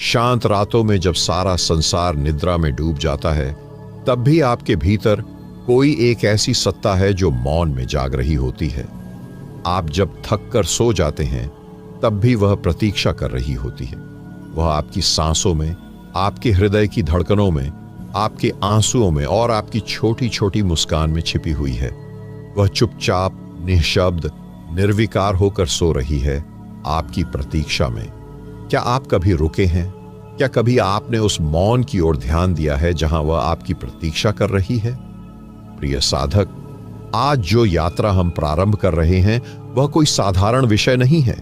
शांत रातों में जब सारा संसार निद्रा में डूब जाता है, तब भी आपके भीतर कोई एक ऐसी सत्ता है जो मौन में जाग रही होती है। आप जब थक कर सो जाते हैं, तब भी वह प्रतीक्षा कर रही होती है। वह आपकी सांसों में, आपके हृदय की धड़कनों में, आपके आंसुओं में और आपकी छोटी छोटी मुस्कान में छिपी हुई है। वह चुपचाप, निःशब्द, निर्विकार होकर सो रही है आपकी प्रतीक्षा में। क्या आप कभी रुके हैं? क्या कभी आपने उस मौन की ओर ध्यान दिया है जहां वह आपकी प्रतीक्षा कर रही है? प्रिय साधक, आज जो यात्रा हम प्रारंभ कर रहे हैं वह कोई साधारण विषय नहीं है।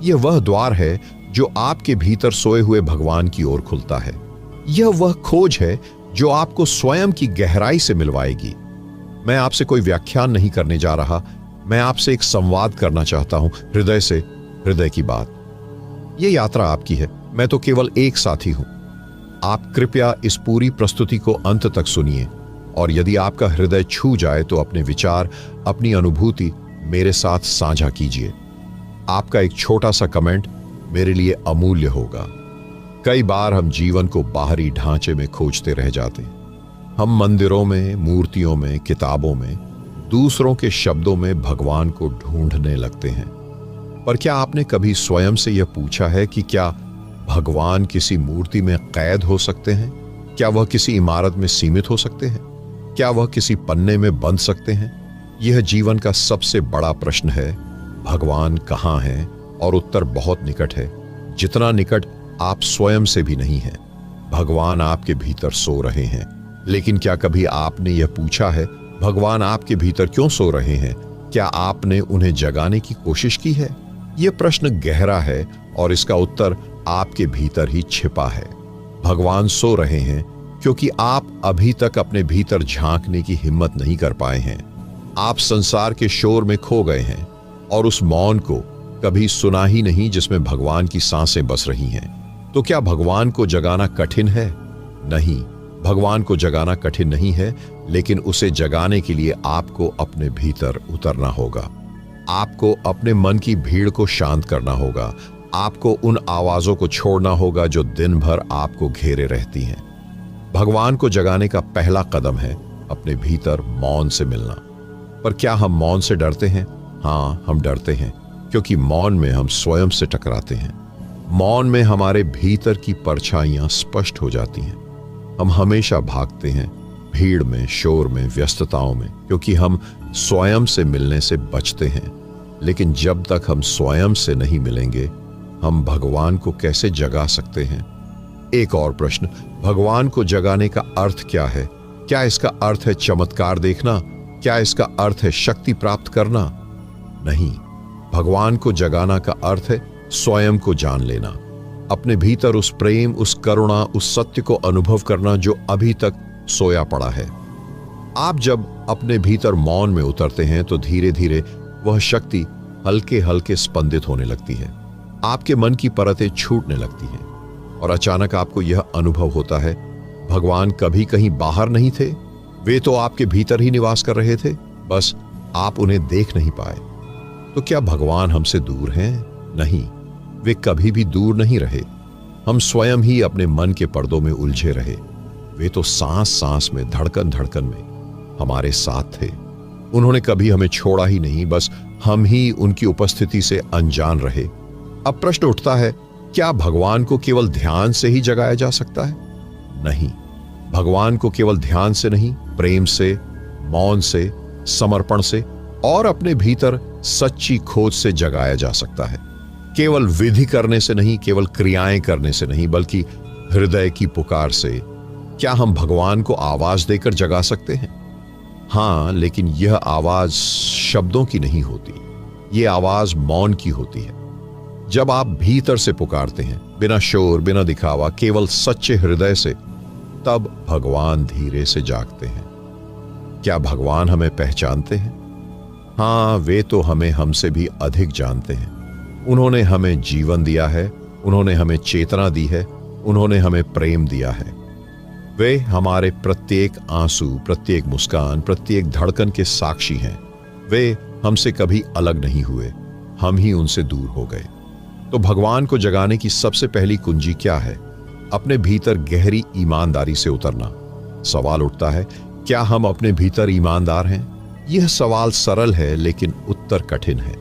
यह वह द्वार है जो आपके भीतर सोए हुए भगवान की ओर खुलता है। यह वह खोज है जो आपको स्वयं की गहराई से मिलवाएगी। मैं आपसे कोई व्याख्यान नहीं करने जा रहा, मैं आपसे एक संवाद करना चाहता हूं, हृदय से हृदय की बात। यह यात्रा आपकी है, मैं तो केवल एक साथी हूं। आप कृपया इस पूरी प्रस्तुति को अंत तक सुनिए, और यदि आपका हृदय छू जाए तो अपने विचार, अपनी अनुभूति मेरे साथ साझा कीजिए। आपका एक छोटा सा कमेंट मेरे लिए अमूल्य होगा। कई बार हम जीवन को बाहरी ढांचे में खोजते रह जाते हैं। हम मंदिरों में, मूर्तियों में, किताबों में, दूसरों के शब्दों में भगवान को ढूंढने लगते हैं। पर क्या आपने कभी स्वयं से यह पूछा है कि क्या भगवान किसी मूर्ति में कैद हो सकते हैं? क्या वह किसी इमारत में सीमित हो सकते हैं? क्या वह किसी पन्ने में बंध सकते हैं? यह जीवन का सबसे बड़ा प्रश्न है। भगवान कहाँ हैं? और उत्तर बहुत निकट है, जितना निकट आप स्वयं से भी नहीं हैं। भगवान आपके भीतर सो रहे हैं। लेकिन क्या कभी आपने यह पूछा है, भगवान आपके भीतर क्यों सो रहे हैं? क्या आपने उन्हें जगाने की कोशिश की है? यह प्रश्न गहरा है और इसका उत्तर आपके भीतर ही छिपा है। भगवान सो रहे हैं क्योंकि आप अभी तक अपने भीतर झांकने की हिम्मत नहीं कर पाए हैं। आप संसार के शोर में खो गए हैं और उस मौन को कभी सुना ही नहीं जिसमें भगवान की सांसें बस रही हैं। तो क्या भगवान को जगाना कठिन है? नहीं, भगवान को जगाना कठिन नहीं है, लेकिन उसे जगाने के लिए आपको अपने भीतर उतरना होगा। आपको अपने मन की भीड़ को शांत करना होगा। आपको उन आवाजों को छोड़ना होगा जो दिन भर आपको घेरे रहती हैं। भगवान को जगाने का पहला कदम है अपने भीतर मौन से मिलना। पर क्या हम मौन से डरते हैं? हाँ, हम डरते हैं, क्योंकि मौन में हम स्वयं से टकराते हैं। मौन में हमारे भीतर की परछाइयां स्पष्ट हो जाती हैं। हम हमेशा भागते हैं भीड़ में, शोर में, व्यस्तताओं में, क्योंकि हम स्वयं से मिलने से बचते हैं। लेकिन जब तक हम स्वयं से नहीं मिलेंगे, हम भगवान को कैसे जगा सकते हैं? एक और प्रश्न, भगवान को जगाने का अर्थ क्या है? क्या इसका अर्थ है चमत्कार देखना? क्या इसका अर्थ है शक्ति प्राप्त करना? नहीं, भगवान को जगाना का अर्थ है स्वयं को जान लेना। अपने भीतर उस प्रेम, उस करुणा, उस सत्य को अनुभव करना जो अभी तक सोया पड़ा है। आप जब अपने भीतर मौन में उतरते हैं तो धीरे धीरे वह शक्ति हल्के हल्के स्पंदित होने लगती है। आपके मन की परतें छूटने लगती हैं और अचानक आपको यह अनुभव होता है, भगवान कभी कहीं बाहर नहीं थे, वे तो आपके भीतर ही निवास कर रहे थे, बस आप उन्हें देख नहीं पाए। तो क्या भगवान हमसे दूर हैं? नहीं, वे कभी भी दूर नहीं रहे। हम स्वयं ही अपने मन के पर्दों में उलझे रहे। वे तो सांस सांस में, धड़कन धड़कन में हमारे साथ थे। उन्होंने कभी हमें छोड़ा ही नहीं, बस हम ही उनकी उपस्थिति से अनजान रहे। अब प्रश्न उठता है, क्या भगवान को केवल ध्यान से ही जगाया जा सकता है? नहीं, भगवान को केवल ध्यान से नहीं, प्रेम से, मौन से, समर्पण से और अपने भीतर सच्ची खोज से जगाया जा सकता है। केवल विधि करने से नहीं, केवल क्रियाएं करने से नहीं, बल्कि हृदय की पुकार से। क्या हम भगवान को आवाज देकर जगा सकते हैं? हाँ, लेकिन यह आवाज शब्दों की नहीं होती, यह आवाज मौन की होती है। जब आप भीतर से पुकारते हैं, बिना शोर, बिना दिखावा, केवल सच्चे हृदय से, तब भगवान धीरे से जागते हैं। क्या भगवान हमें पहचानते हैं? हाँ, वे तो हमें हमसे भी अधिक जानते हैं। उन्होंने हमें जीवन दिया है, उन्होंने हमें चेतना दी है, उन्होंने हमें प्रेम दिया है। वे हमारे प्रत्येक आंसू, प्रत्येक मुस्कान, प्रत्येक धड़कन के साक्षी हैं। वे हमसे कभी अलग नहीं हुए, हम ही उनसे दूर हो गए। तो भगवान को जगाने की सबसे पहली कुंजी क्या है? अपने भीतर गहरी ईमानदारी से उतरना। सवाल उठता है, क्या हम अपने भीतर ईमानदार हैं? यह सवाल सरल है लेकिन उत्तर कठिन है।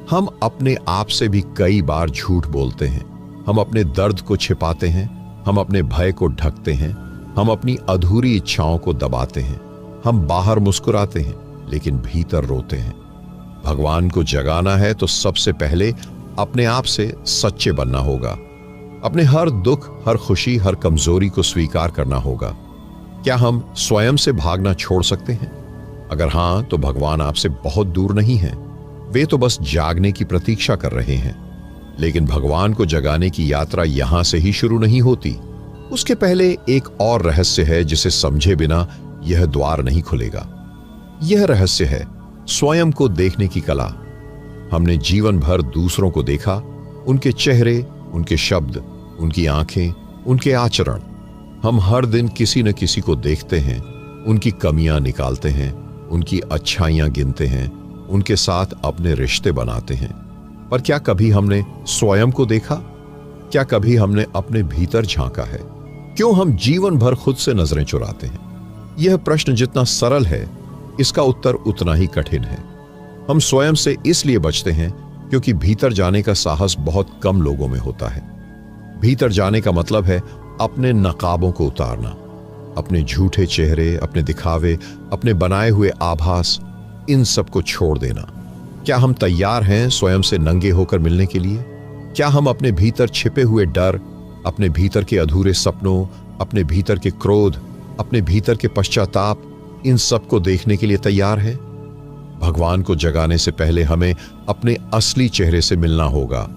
हम अपने आप से भी कई बार झूठ बोलते हैं। हम अपने दर्द को छिपाते हैं, हम अपने भय को ढकते हैं, हम अपनी अधूरी इच्छाओं को दबाते हैं। हम बाहर मुस्कुराते हैं लेकिन भीतर रोते हैं। भगवान को जगाना है तो सबसे पहले अपने आप से सच्चे बनना होगा। अपने हर दुख, हर खुशी, हर कमजोरी को स्वीकार करना होगा। क्या हम स्वयं से भागना छोड़ सकते हैं? अगर हां, तो भगवान आपसे बहुत दूर नहीं है। वे तो बस जागने की प्रतीक्षा कर रहे हैं। लेकिन भगवान को जगाने की यात्रा यहां से ही शुरू नहीं होती। उसके पहले एक और रहस्य है जिसे समझे बिना यह द्वार नहीं खुलेगा। यह रहस्य है स्वयं को देखने की कला। हमने जीवन भर दूसरों को देखा, उनके चेहरे, उनके शब्द, उनकी आंखें, उनके आचरण। हम हर दिन किसी न किसी को देखते हैं, उनकी कमियां निकालते हैं, उनकी अच्छाइयां गिनते हैं, उनके साथ अपने रिश्ते बनाते हैं। पर क्या कभी हमने स्वयं को देखा? क्या कभी हमने अपने भीतर झांका है? क्यों हम जीवन भर खुद से नजरें चुराते हैं? यह प्रश्न जितना सरल है, इसका उत्तर उतना ही कठिन है। हम स्वयं से इसलिए बचते हैं क्योंकि भीतर जाने का साहस बहुत कम लोगों में होता है। भीतर जाने का मतलब है अपने नकाबों को उतारना, अपने झूठे चेहरे, अपने दिखावे, अपने बनाए हुए आभास, इन सब को छोड़ देना। क्या हम तैयार हैं स्वयं से नंगे होकर मिलने के लिए? क्या हम अपने भीतर छिपे हुए डर, अपने भीतर के अधूरे सपनों, अपने भीतर के क्रोध, अपने भीतर के पश्चाताप, इन सब को देखने के लिए तैयार हैं? भगवान को जगाने से पहले हमें अपने असली चेहरे से मिलना होगा।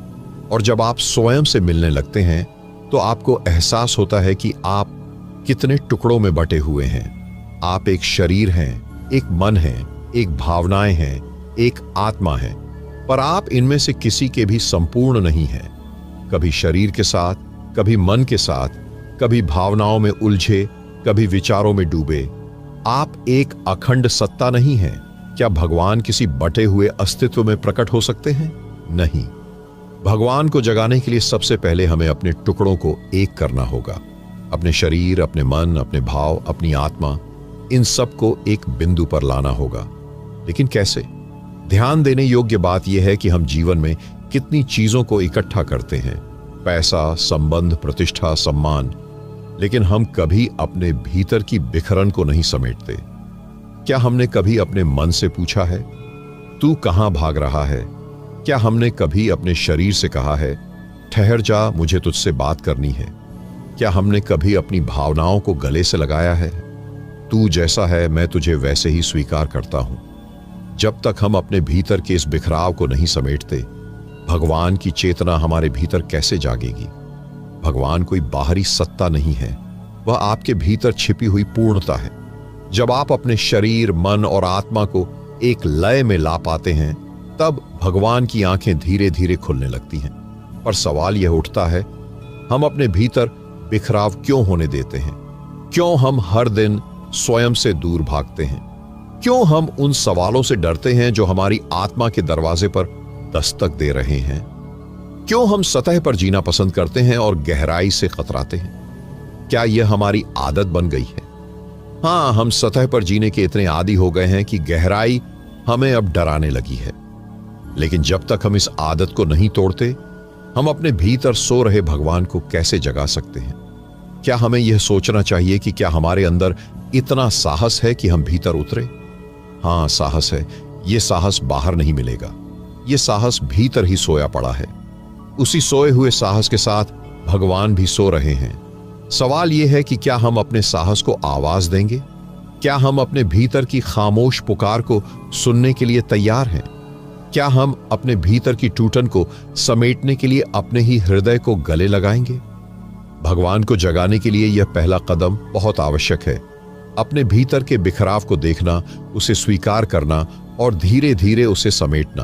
और जब आप स्वयं से मिलने लगते हैं तो आपको एहसास होता है कि आप कितने टुकड़ों में बटे हुए हैं। आप एक शरीर हैं, एक मन है, एक भावनाएं हैं, एक आत्मा है, पर आप इनमें से किसी के भी संपूर्ण नहीं हैं। कभी शरीर के साथ, कभी मन के साथ, कभी भावनाओं में उलझे, कभी विचारों में डूबे। आप एक अखंड सत्ता नहीं हैं। क्या भगवान किसी बटे हुए अस्तित्व में प्रकट हो सकते हैं? नहीं। भगवान को जगाने के लिए सबसे पहले हमें अपने टुकड़ों को एक करना होगा। अपने शरीर, अपने मन, अपने भाव, अपनी आत्मा, इन सब को एक बिंदु पर लाना होगा। लेकिन कैसे? ध्यान देने योग्य बात यह है कि हम जीवन में कितनी चीजों को इकट्ठा करते हैं, पैसा, संबंध, प्रतिष्ठा, सम्मान, लेकिन हम कभी अपने भीतर की बिखरन को नहीं समेटते। क्या हमने कभी अपने मन से पूछा है, तू कहां भाग रहा है? क्या हमने कभी अपने शरीर से कहा है, ठहर जा, मुझे तुझसे बात करनी है? क्या हमने कभी अपनी भावनाओं को गले से लगाया है, तू जैसा है मैं तुझे वैसे ही स्वीकार करता हूं? जब तक हम अपने भीतर के इस बिखराव को नहीं समेटते, भगवान की चेतना हमारे भीतर कैसे जागेगी? भगवान कोई बाहरी सत्ता नहीं है, वह आपके भीतर छिपी हुई पूर्णता है। जब आप अपने शरीर, मन और आत्मा को एक लय में ला पाते हैं, तब भगवान की आंखें धीरे धीरे खुलने लगती हैं। पर सवाल यह उठता है, हम अपने भीतर बिखराव क्यों होने देते हैं? क्यों हम हर दिन स्वयं से दूर भागते हैं? क्यों हम उन सवालों से डरते हैं जो हमारी आत्मा के दरवाजे पर दस्तक दे रहे हैं? क्यों हम सतह पर जीना पसंद करते हैं और गहराई से खतराते हैं? क्या यह हमारी आदत बन गई है? हाँ, हम सतह पर जीने के इतने आदी हो गए हैं कि गहराई हमें अब डराने लगी है। लेकिन जब तक हम इस आदत को नहीं तोड़ते, हम अपने भीतर सो रहे भगवान को कैसे जगा सकते हैं? क्या हमें यह सोचना चाहिए कि क्या हमारे अंदर इतना साहस है कि हम भीतर उतरे? हाँ, साहस है। यह साहस बाहर नहीं मिलेगा। यह साहस भीतर ही सोया पड़ा है। उसी सोए हुए साहस के साथ भगवान भी सो रहे हैं। सवाल यह है कि क्या हम अपने साहस को आवाज देंगे? क्या हम अपने भीतर की खामोश पुकार को सुनने के लिए तैयार हैं? क्या हम अपने भीतर की टूटन को समेटने के लिए अपने ही हृदय को गले लगाएंगे? भगवान को जगाने के लिए यह पहला कदम बहुत आवश्यक है। अपने भीतर के बिखराव को देखना, उसे स्वीकार करना और धीरे धीरे उसे समेटना।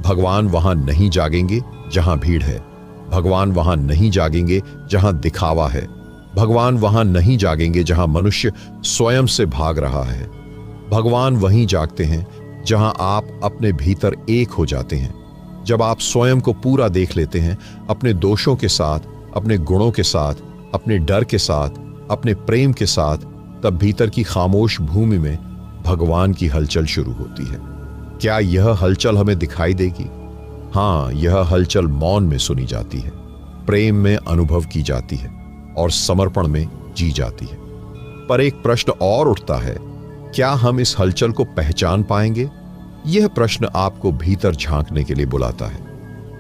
भगवान वहां नहीं जागेंगे जहां भीड़ है। भगवान वहां नहीं जागेंगे जहां दिखावा है। भगवान वहां नहीं जागेंगे जहां मनुष्य स्वयं से भाग रहा है। भगवान वहीं जागते हैं जहां आप अपने भीतर एक हो जाते हैं। जब आप स्वयं को पूरा देख लेते हैं, अपने दोषों के साथ, अपने गुणों के साथ, अपने डर के साथ, अपने प्रेम के साथ, तब भीतर की खामोश भूमि में भगवान की हलचल शुरू होती है। क्या यह हलचल हमें दिखाई देगी? हाँ, यह हलचल मौन में सुनी जाती है, प्रेम में अनुभव की जाती है और समर्पण में जी जाती है। पर एक प्रश्न और उठता है, क्या हम इस हलचल को पहचान पाएंगे? यह प्रश्न आपको भीतर झांकने के लिए बुलाता है,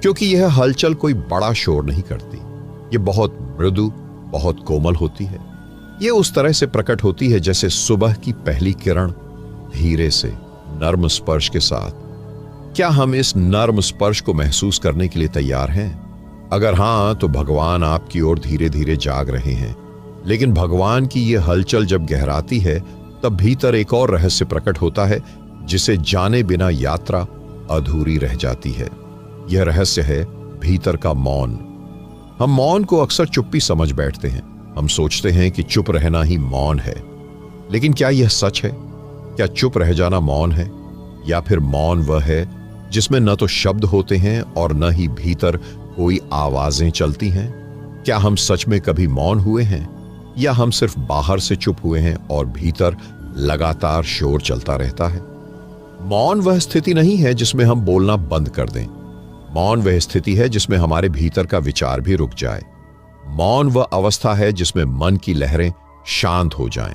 क्योंकि यह हलचल कोई बड़ा शोर नहीं करती। यह बहुत मृदु, बहुत कोमल होती है। यह उस तरह से प्रकट होती है जैसे सुबह की पहली किरण, धीरे से, नर्म स्पर्श के साथ। क्या हम इस नर्म स्पर्श को महसूस करने के लिए तैयार हैं? अगर हां, तो भगवान आपकी ओर धीरे धीरे जाग रहे हैं। लेकिन भगवान की यह हलचल जब गहराती है, तब भीतर एक और रहस्य प्रकट होता है, जिसे जाने बिना यात्रा अधूरी रह जाती है। यह रहस्य है भीतर का मौन। हम मौन को अक्सर चुप्पी समझ बैठते हैं। हम सोचते हैं कि चुप रहना ही मौन है। लेकिन क्या यह सच है? क्या चुप रह जाना मौन है? या फिर मौन वह है जिसमें न तो शब्द होते हैं और न ही भीतर कोई आवाजें चलती हैं? क्या हम सच में कभी मौन हुए हैं, या हम सिर्फ बाहर से चुप हुए हैं और भीतर लगातार शोर चलता रहता है? मौन वह स्थिति नहीं है जिसमें हम बोलना बंद कर दें। मौन वह स्थिति है जिसमें हमारे भीतर का विचार भी रुक जाए। मौन वह अवस्था है जिसमें मन की लहरें शांत हो जाएं।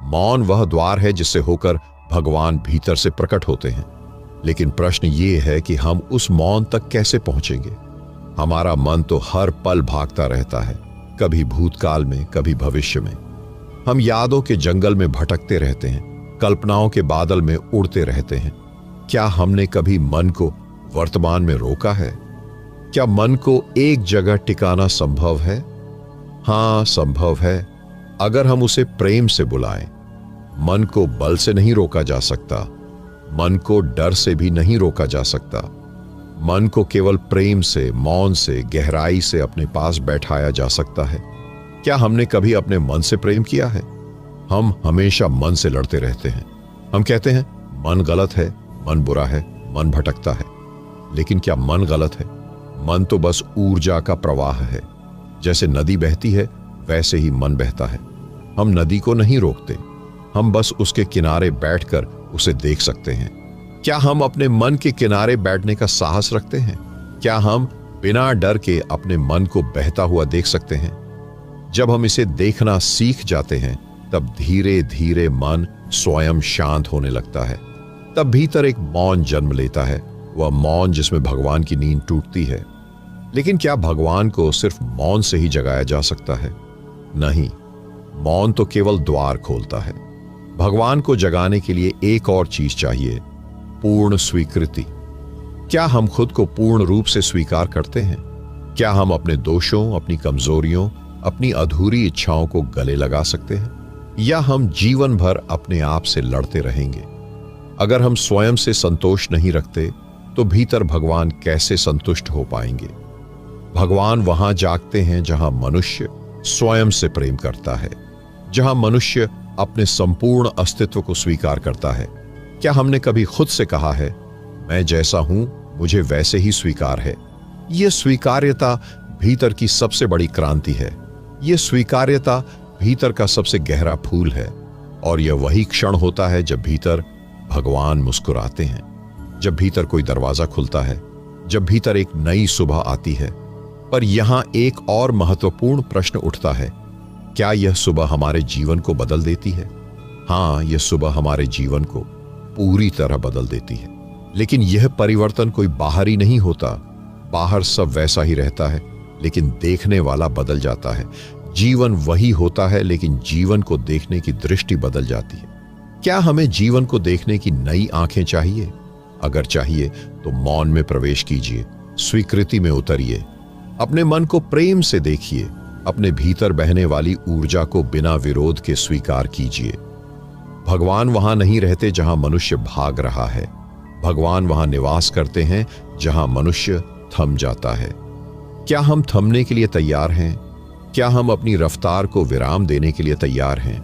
मौन वह द्वार है जिससे होकर भगवान भीतर से प्रकट होते हैं। लेकिन प्रश्न ये है कि हम उस मौन तक कैसे पहुंचेंगे? हमारा मन तो हर पल भागता रहता है, कभी भूतकाल में, कभी भविष्य में। हम यादों के जंगल में भटकते रहते हैं, कल्पनाओं के बादल में उड़ते रहते हैं। क्या हमने कभी मन को वर्तमान में रोका है? क्या मन को एक जगह टिकाना संभव है? हां, संभव है, अगर हम उसे प्रेम से बुलाएं। मन को बल से नहीं रोका जा सकता, मन को डर से भी नहीं रोका जा सकता। मन को केवल प्रेम से, मौन से, गहराई से अपने पास बैठाया जा सकता है। क्या हमने कभी अपने मन से प्रेम किया है? हम हमेशा मन से लड़ते रहते हैं। हम कहते हैं मन गलत है, मन बुरा है, मन भटकता है। लेकिन क्या मन गलत है? मन तो बस ऊर्जा का प्रवाह है। जैसे नदी बहती है, वैसे ही मन बहता है। हम नदी को नहीं रोकते, हम बस उसके किनारे बैठकर उसे देख सकते हैं। क्या हम अपने मन के किनारे बैठने का साहस रखते हैं? क्या हम बिना डर के अपने मन को बहता हुआ देख सकते हैं? जब हम इसे देखना सीख जाते हैं, तब धीरे धीरे मन स्वयं शांत होने लगता है। तब भीतर एक मौन जन्म लेता है, वह मौन जिसमें भगवान की नींद टूटती है। लेकिन क्या भगवान को सिर्फ मौन से ही जगाया जा सकता है? नहीं, मौन तो केवल द्वार खोलता है। भगवान को जगाने के लिए एक और चीज चाहिए, पूर्ण स्वीकृति। क्या हम खुद को पूर्ण रूप से स्वीकार करते हैं? क्या हम अपने दोषों, अपनी कमजोरियों, अपनी अधूरी इच्छाओं को गले लगा सकते हैं? या हम जीवन भर अपने आप से लड़ते रहेंगे? अगर हम स्वयं से संतोष नहीं रखते, तो भीतर भगवान कैसे संतुष्ट हो पाएंगे? भगवान वहां जागते हैं जहां मनुष्य स्वयं से प्रेम करता है, जहां मनुष्य अपने संपूर्ण अस्तित्व को स्वीकार करता है। क्या हमने कभी खुद से कहा है, मैं जैसा हूं मुझे वैसे ही स्वीकार है? यह स्वीकार्यता भीतर की सबसे बड़ी क्रांति है। यह स्वीकार्यता भीतर का सबसे गहरा फूल है। और यह वही क्षण होता है जब भीतर भगवान मुस्कुराते हैं, जब भीतर कोई दरवाजा खुलता है, जब भीतर एक नई सुबह आती है। पर यहां एक और महत्वपूर्ण प्रश्न उठता है, क्या यह सुबह हमारे जीवन को बदल देती है? हां, यह सुबह हमारे जीवन को पूरी तरह बदल देती है। लेकिन यह परिवर्तन कोई बाहरी नहीं होता। बाहर सब वैसा ही रहता है, लेकिन देखने वाला बदल जाता है। जीवन वही होता है, लेकिन जीवन को देखने की दृष्टि बदल जाती है। क्या हमें जीवन को देखने की नई आंखें चाहिए? अगर चाहिए तो मौन में प्रवेश कीजिए, स्वीकृति में उतरिए, अपने मन को प्रेम से देखिए, अपने भीतर बहने वाली ऊर्जा को बिना विरोध के स्वीकार कीजिए। भगवान वहां नहीं रहते जहां मनुष्य भाग रहा है। भगवान वहां निवास करते हैं जहां मनुष्य थम जाता है। क्या हम थमने के लिए तैयार हैं? क्या हम अपनी रफ्तार को विराम देने के लिए तैयार हैं?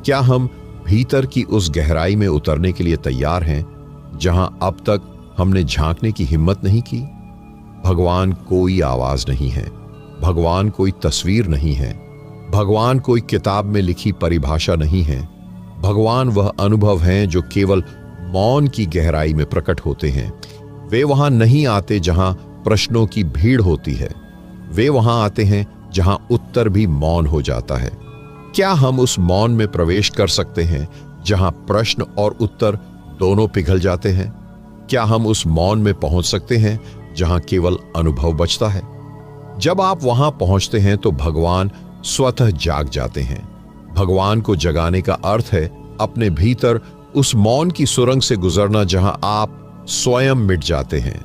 क्या हम भीतर की उस गहराई में उतरने के लिए तैयार हैं जहां अब तक हमने झांकने की हिम्मत नहीं की? भगवान कोई आवाज नहीं है, भगवान कोई तस्वीर नहीं है, भगवान कोई किताब में लिखी परिभाषा नहीं है। भगवान वह अनुभव हैं जो केवल मौन की गहराई में प्रकट होते हैं। वे वहां नहीं आते जहां प्रश्नों की भीड़ होती है। वे वहां आते हैं जहां उत्तर भी मौन हो जाता है। क्या हम उस मौन में प्रवेश कर सकते हैं जहां प्रश्न और उत्तर दोनों पिघल जाते हैं? क्या हम उस मौन में पहुंच सकते हैं जहां केवल अनुभव बचता है? जब आप वहां पहुंचते हैं तो भगवान स्वतः जाग जाते हैं। भगवान को जगाने का अर्थ है अपने भीतर उस मौन की सुरंग से गुजरना जहां आप स्वयं मिट जाते हैं।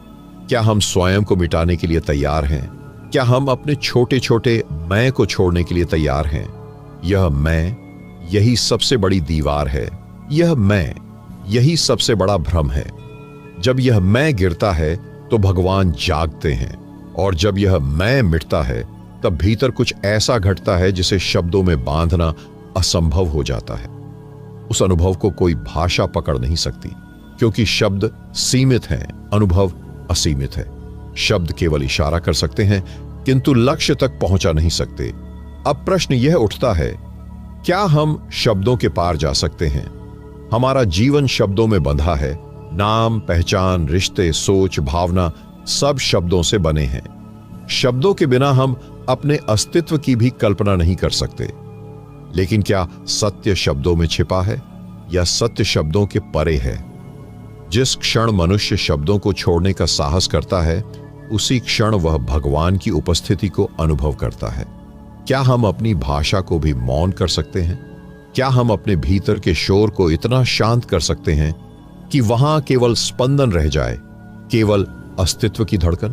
क्या हम स्वयं को मिटाने के लिए तैयार हैं? क्या हम अपने छोटे छोटे मैं को छोड़ने के लिए तैयार हैं? यह मैं, यही सबसे बड़ी दीवार है। यह मैं, यही सबसे बड़ा भ्रम है। जब यह मैं गिरता है तो भगवान जागते हैं, और जब यह मैं मिटता है तब भीतर कुछ ऐसा घटता है जिसे शब्दों में बांधना असंभव हो जाता है। उस अनुभव को कोई भाषा पकड़ नहीं सकती, क्योंकि शब्द सीमित हैं, अनुभव असीमित है। शब्द केवल इशारा कर सकते हैं, किंतु लक्ष्य तक पहुंचा नहीं सकते। अब प्रश्न यह उठता है, क्या हम शब्दों के पार जा सकते हैं? हमारा जीवन शब्दों में बंधा है। नाम, पहचान, रिश्ते, सोच, भावना सब शब्दों से बने हैं। शब्दों के बिना हम अपने अस्तित्व की भी कल्पना नहीं कर सकते। लेकिन क्या सत्य शब्दों में छिपा है या सत्य शब्दों के परे है? जिस क्षण मनुष्य शब्दों को छोड़ने का साहस करता है, उसी क्षण वह भगवान की उपस्थिति को अनुभव करता है। क्या हम अपनी भाषा को भी मौन कर सकते हैं? क्या हम अपने भीतर के शोर को इतना शांत कर सकते हैं कि वहां केवल स्पंदन रह जाए, केवल अस्तित्व की धड़कन?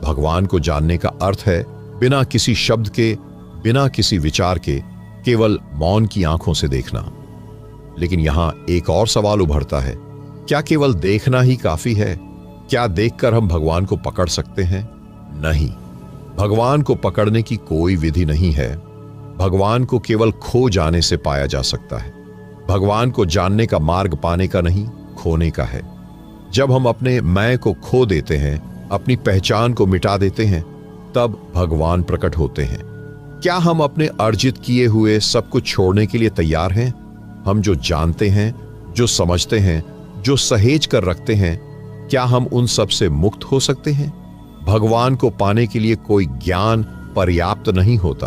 भगवान को जानने का अर्थ है बिना किसी शब्द के, बिना किसी विचार के, केवल मौन की आंखों से देखना। लेकिन यहां एक और सवाल उभरता है, क्या केवल देखना ही काफी है? क्या देखकर हम भगवान को पकड़ सकते हैं? नहीं, भगवान को पकड़ने की कोई विधि नहीं है। भगवान को केवल खो जाने से पाया जा सकता है। भगवान को जानने का मार्ग पाने का नहीं, खोने का है। जब हम अपने मैं को खो देते हैं, अपनी पहचान को मिटा देते हैं, तब भगवान प्रकट होते हैं। क्या हम अपने अर्जित किए हुए सब कुछ छोड़ने के लिए तैयार हैं? हम जो जानते हैं, जो समझते हैं, जो सहेज कर रखते हैं, क्या हम उन सब से मुक्त हो सकते हैं? भगवान को पाने के लिए कोई ज्ञान पर्याप्त नहीं होता।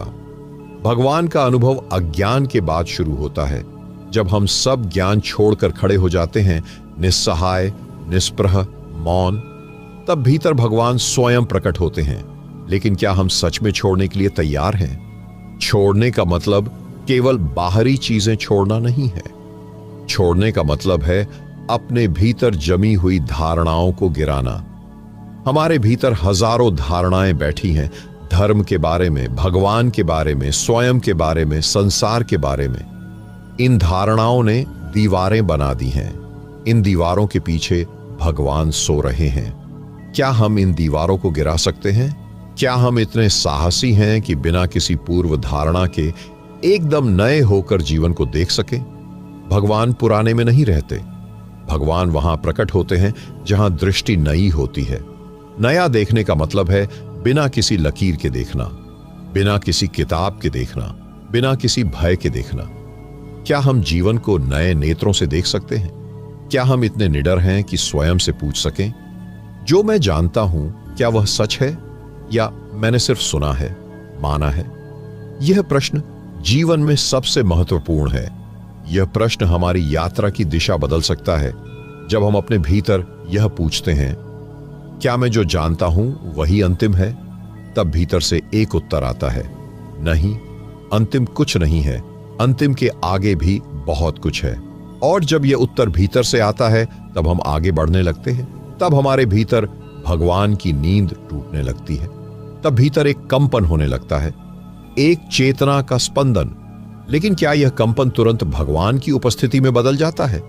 भगवान का अनुभव अज्ञान के बाद शुरू होता है, जब हम सब ज्ञान छोड़कर खड़े हो जाते हैं, निस्सहाय, निष्प्रह, मौन। तब भीतर भगवान स्वयं प्रकट होते हैं। लेकिन क्या हम सच में छोड़ने के लिए तैयार हैं? छोड़ने का मतलब केवल बाहरी चीजें छोड़ना नहीं है। छोड़ने का मतलब है अपने भीतर जमी हुई धारणाओं को गिराना। हमारे भीतर हजारों धारणाएं बैठी हैं, धर्म के बारे में, भगवान के बारे में, स्वयं के बारे में, संसार के बारे में। इन धारणाओं ने दीवारें बना दी हैं। इन दीवारों के पीछे भगवान सो रहे हैं। क्या हम इन दीवारों को गिरा सकते हैं? क्या हम इतने साहसी हैं कि बिना किसी पूर्व धारणा के एकदम नए होकर जीवन को देख सकें? भगवान पुराने में नहीं रहते। भगवान वहां प्रकट होते हैं जहां दृष्टि नई होती है। नया देखने का मतलब है बिना किसी लकीर के देखना, बिना किसी किताब के देखना, बिना किसी भय के देखना। क्या हम जीवन को नए नेत्रों से देख सकते हैं? क्या हम इतने निडर हैं कि स्वयं से पूछ सकें, जो मैं जानता हूं क्या वह सच है या मैंने सिर्फ सुना है, माना है? यह प्रश्न जीवन में सबसे महत्वपूर्ण है। यह प्रश्न हमारी यात्रा की दिशा बदल सकता है। जब हम अपने भीतर यह पूछते हैं, क्या मैं जो जानता हूं वही अंतिम है? तब भीतर से एक उत्तर आता है, नहीं, अंतिम कुछ नहीं है। अंतिम के आगे भी बहुत कुछ है। और जब यह उत्तर भीतर से आता है, तब हम आगे बढ़ने लगते हैं। तब हमारे भीतर भगवान की नींद टूटने लगती है। तब भीतर एक कंपन होने लगता है, एक चेतना का स्पंदन। लेकिन क्या यह कंपन तुरंत भगवान की उपस्थिति में बदल जाता है?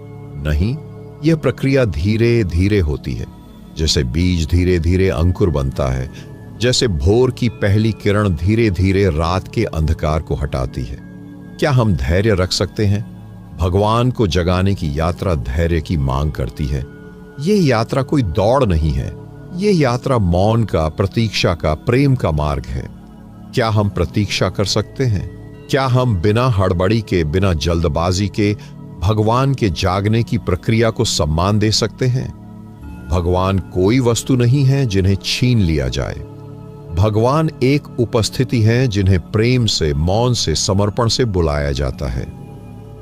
नहीं, यह प्रक्रिया धीरे धीरे होती है। जैसे बीज धीरे धीरे अंकुर बनता है, जैसे भोर की पहली किरण धीरे धीरे रात के अंधकार को हटाती है। क्या हम धैर्य रख सकते हैं? भगवान को जगाने की यात्रा धैर्य की मांग करती है। यह यात्रा कोई दौड़ नहीं है। यह यात्रा मौन का, प्रतीक्षा का, प्रेम का मार्ग है। क्या हम प्रतीक्षा कर सकते हैं? क्या हम बिना हड़बड़ी के, बिना जल्दबाजी के भगवान के जागने की प्रक्रिया को सम्मान दे सकते हैं? भगवान कोई वस्तु नहीं है जिन्हें छीन लिया जाए। भगवान एक उपस्थिति है जिन्हें प्रेम से, मौन से, समर्पण से बुलाया जाता है।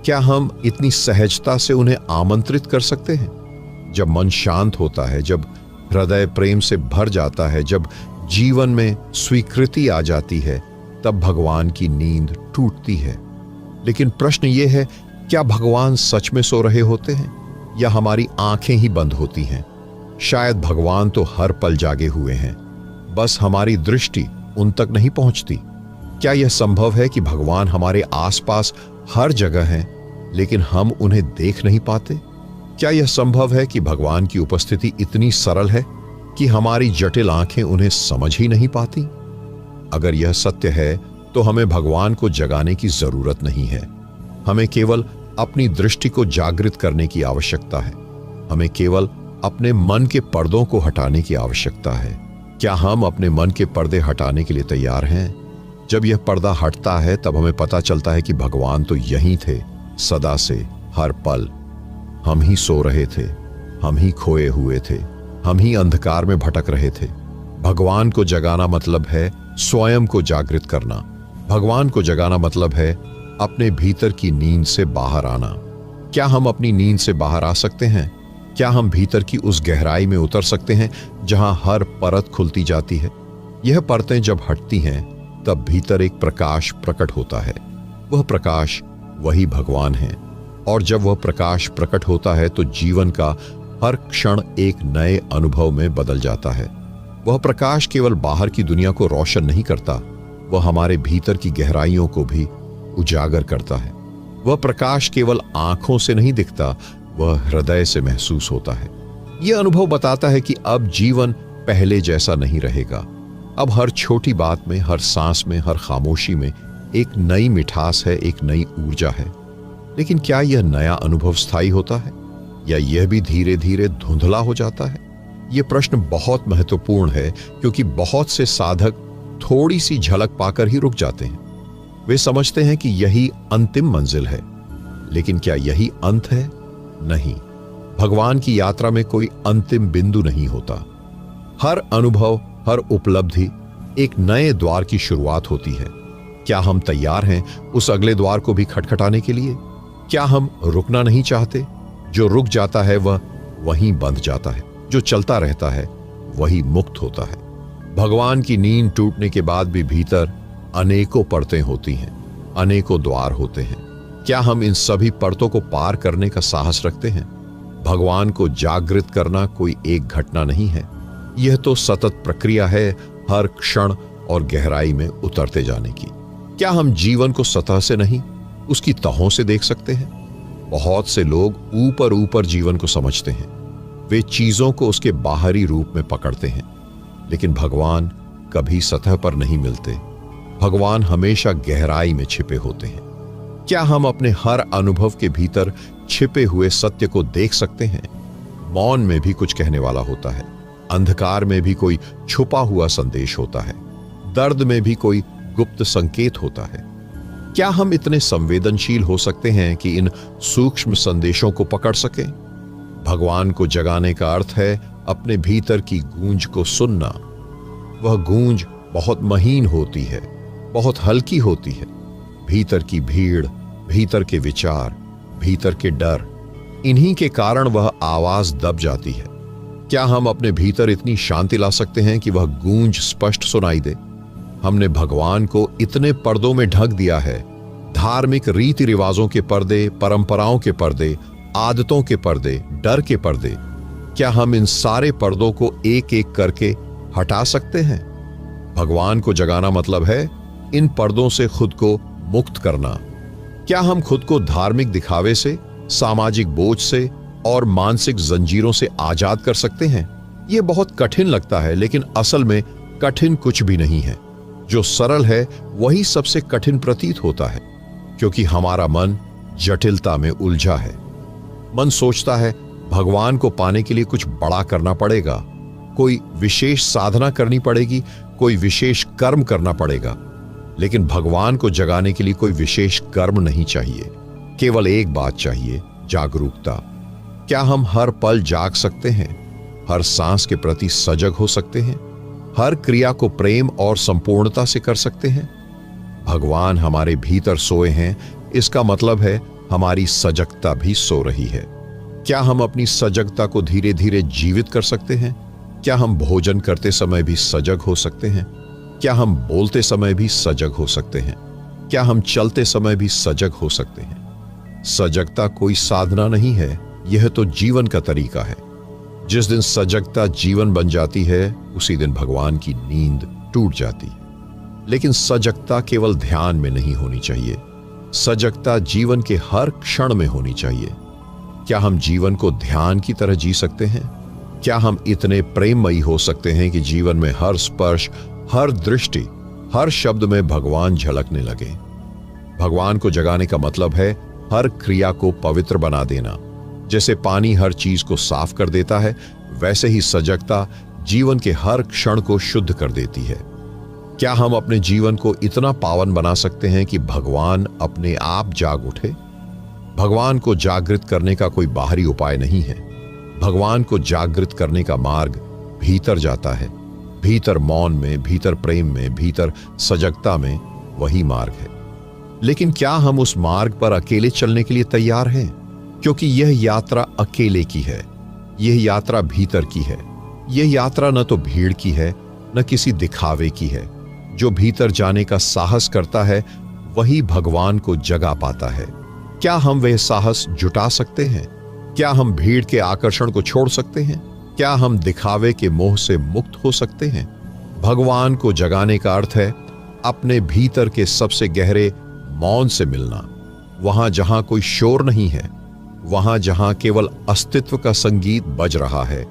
क्या हम इतनी सहजता से उन्हें आमंत्रित कर सकते हैं? जब मन शांत होता है, जब हृदय प्रेम से भर जाता है, जब जीवन में स्वीकृति आ जाती है, तब भगवान की नींद टूटती है। लेकिन प्रश्न यह है, क्या भगवान सच में सो रहे होते हैं या हमारी आंखें ही बंद होती हैं? शायद भगवान तो हर पल जागे हुए हैं, बस हमारी दृष्टि उन तक नहीं पहुंचती। क्या यह संभव है कि भगवान हमारे आसपास हर जगह हैं, लेकिन हम उन्हें देख नहीं पाते? क्या यह संभव है कि भगवान की उपस्थिति इतनी सरल है कि हमारी जटिल आंखें उन्हें समझ ही नहीं पाती? अगर यह सत्य है तो हमें भगवान को जगाने की जरूरत नहीं है। हमें केवल अपनी दृष्टि को जागृत करने की आवश्यकता है। हमें केवल अपने मन के पर्दों को हटाने की आवश्यकता है। क्या हम अपने मन के पर्दे हटाने के लिए तैयार हैं? जब यह पर्दा हटता है तब हमें पता चलता है कि भगवान तो यहीं थे, सदा से, हर पल। हम ही सो रहे थे, हम ही खोए हुए थे, हम ही अंधकार में भटक रहे थे। भगवान को जगाना मतलब है स्वयं को जागृत करना। भगवान को जगाना मतलब है अपने भीतर की नींद से बाहर आना। क्या हम अपनी नींद से बाहर आ सकते हैं? क्या हम भीतर की उस गहराई में उतर सकते हैं जहां हर परत खुलती जाती है? यह परतें जब हटती हैं तब भीतर एक प्रकाश प्रकट होता है। वह प्रकाश वही भगवान है। और जब वह प्रकाश प्रकट होता है तो जीवन का हर क्षण एक नए अनुभव में बदल जाता है। वह प्रकाश केवल बाहर की दुनिया को रोशन नहीं करता, वह हमारे भीतर की गहराइयों को भी उजागर करता है। वह प्रकाश केवल आंखों से नहीं दिखता, वह हृदय से महसूस होता है। यह अनुभव बताता है कि अब जीवन पहले जैसा नहीं रहेगा। अब हर छोटी बात में, हर सांस में, हर खामोशी में एक नई मिठास है, एक नई ऊर्जा है। लेकिन क्या यह नया अनुभव स्थायी होता है या यह भी धीरे धीरे धुंधला हो जाता है? यह प्रश्न बहुत महत्वपूर्ण है क्योंकि बहुत से साधक थोड़ी सी झलक पाकर ही रुक जाते हैं। वे समझते हैं कि यही अंतिम मंजिल है, लेकिन क्या यही अंत है? नहीं। भगवान की यात्रा में कोई अंतिम बिंदु नहीं होता। हर अनुभव, हर उपलब्धि एक नए द्वार की शुरुआत होती है। क्या हम तैयार हैं उस अगले द्वार को भी खटखटाने के लिए? क्या हम रुकना नहीं चाहते? जो रुक जाता है वह वहीं बंध जाता है, जो चलता रहता है वही मुक्त होता है। भगवान की नींद टूटने के बाद भी भीतर अनेकों परतें होती हैं, अनेकों द्वार होते हैं। क्या हम इन सभी परतों को पार करने का साहस रखते हैं? भगवान को जागृत करना कोई एक घटना नहीं है, यह तो सतत प्रक्रिया है, हर क्षण और गहराई में उतरते जाने की। क्या हम जीवन को सतह से नहीं, उसकी तहों से देख सकते हैं? बहुत से लोग ऊपर ऊपर जीवन को समझते हैं, वे चीजों को उसके बाहरी रूप में पकड़ते हैं, लेकिन भगवान कभी सतह पर नहीं मिलते। भगवान हमेशा गहराई में छिपे होते हैं। क्या हम अपने हर अनुभव के भीतर छिपे हुए सत्य को देख सकते हैं? मौन में भी कुछ कहने वाला होता है, अंधकार में भी कोई छुपा हुआ संदेश होता है, दर्द में भी कोई गुप्त संकेत होता है। क्या हम इतने संवेदनशील हो सकते हैं कि इन सूक्ष्म संदेशों को पकड़ सकें? भगवान को जगाने का अर्थ है अपने भीतर की गूंज को सुनना। वह गूंज बहुत महीन होती है, बहुत हल्की होती है। भीतर की भीड़, भीतर के विचार, भीतर के डर, इन्हीं के कारण वह आवाज दब जाती है। क्या हम अपने भीतर इतनी शांति ला सकते हैं कि वह गूंज स्पष्ट सुनाई दे? हमने भगवान को इतने पर्दों में ढक दिया है, धार्मिक रीति रिवाजों के पर्दे, परंपराओं के पर्दे, आदतों के पर्दे, डर के पर्दे। क्या हम इन सारे पर्दों को एक एक करके हटा सकते हैं? भगवान को जगाना मतलब है इन पर्दों से खुद को मुक्त करना। क्या हम खुद को धार्मिक दिखावे से, सामाजिक बोझ से और मानसिक जंजीरों से आजाद कर सकते हैं? यह बहुत कठिन लगता है, लेकिन असल में कठिन कुछ भी नहीं है। जो सरल है वही सबसे कठिन प्रतीत होता है, क्योंकि हमारा मन जटिलता में उलझा है। मन सोचता है भगवान को पाने के लिए कुछ बड़ा करना पड़ेगा, कोई विशेष साधना करनी पड़ेगी, कोई विशेष कर्म करना पड़ेगा। लेकिन भगवान को जगाने के लिए कोई विशेष कर्म नहीं चाहिए, केवल एक बात चाहिए, जागरूकता। क्या हम हर पल जाग सकते हैं? हर सांस के प्रति सजग हो सकते हैं? हर क्रिया को प्रेम और संपूर्णता से कर सकते हैं? भगवान हमारे भीतर सोए हैं, इसका मतलब है हमारी सजगता भी सो रही है। क्या हम अपनी सजगता को धीरे धीरे जीवित कर सकते हैं? क्या हम भोजन करते समय भी सजग हो सकते हैं? क्या हम बोलते समय भी सजग हो सकते हैं? क्या हम चलते समय भी सजग हो सकते हैं? सजगता कोई साधना नहीं है, यह तो जीवन का तरीका है। जिस दिन सजगता जीवन बन जाती है, उसी दिन भगवान की नींद टूट जाती है। लेकिन सजगता केवल ध्यान में नहीं होनी चाहिए, सजगता जीवन के हर क्षण में होनी चाहिए। क्या हम जीवन को ध्यान की तरह जी सकते हैं? क्या हम इतने प्रेममयी हो सकते हैं कि जीवन में हर स्पर्श, हर दृष्टि, हर शब्द में भगवान झलकने लगे? भगवान को जगाने का मतलब है हर क्रिया को पवित्र बना देना। जैसे पानी हर चीज को साफ कर देता है, वैसे ही सजगता जीवन के हर क्षण को शुद्ध कर देती है। क्या हम अपने जीवन को इतना पावन बना सकते हैं कि भगवान अपने आप जाग उठे? भगवान को जागृत करने का कोई बाहरी उपाय नहीं है। भगवान को जागृत करने का मार्ग भीतर जाता है। भीतर मौन में, भीतर प्रेम में, भीतर सजगता में, वही मार्ग है। लेकिन क्या हम उस मार्ग पर अकेले चलने के लिए तैयार हैं? क्योंकि यह यात्रा अकेले की है, यह यात्रा भीतर की है। यह यात्रा न तो भीड़ की है, न किसी दिखावे की है। जो भीतर जाने का साहस करता है, वही भगवान को जगा पाता है। क्या हम वह साहस जुटा सकते हैं? क्या हम भीड़ के आकर्षण को छोड़ सकते हैं? क्या हम दिखावे के मोह से मुक्त हो सकते हैं? भगवान को जगाने का अर्थ है अपने भीतर के सबसे गहरे मौन से मिलना, वहां जहां कोई शोर नहीं है, वहां जहां केवल अस्तित्व का संगीत बज रहा है।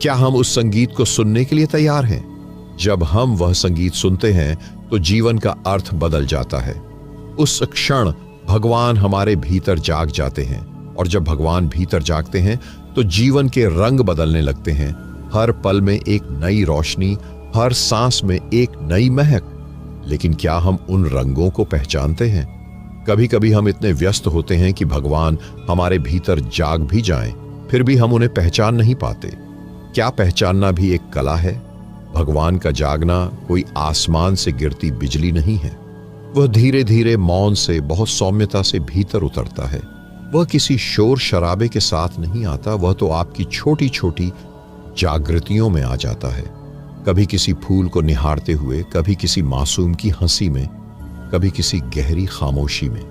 क्या हम उस संगीत को सुनने के लिए तैयार हैं? जब हम वह संगीत सुनते हैं तो जीवन का अर्थ बदल जाता है। उस क्षण भगवान हमारे भीतर जाग जाते हैं, और जब भगवान भीतर जागते हैं तो जीवन के रंग बदलने लगते हैं। हर पल में एक नई रोशनी, हर सांस में एक नई महक। लेकिन क्या हम उन रंगों को पहचानते हैं? कभी कभी हम इतने व्यस्त होते हैं कि भगवान हमारे भीतर जाग भी जाएं, फिर भी हम उन्हें पहचान नहीं पाते। क्या पहचानना भी एक कला है? भगवान का जागना कोई आसमान से गिरती बिजली नहीं है। वह धीरे धीरे मौन से, बहुत सौम्यता से भीतर उतरता है। वह किसी शोर शराबे के साथ नहीं आता, वह तो आपकी छोटी छोटी जागृतियों में आ जाता है। कभी किसी फूल को निहारते हुए, कभी किसी मासूम की हंसी में, कभी किसी गहरी खामोशी में।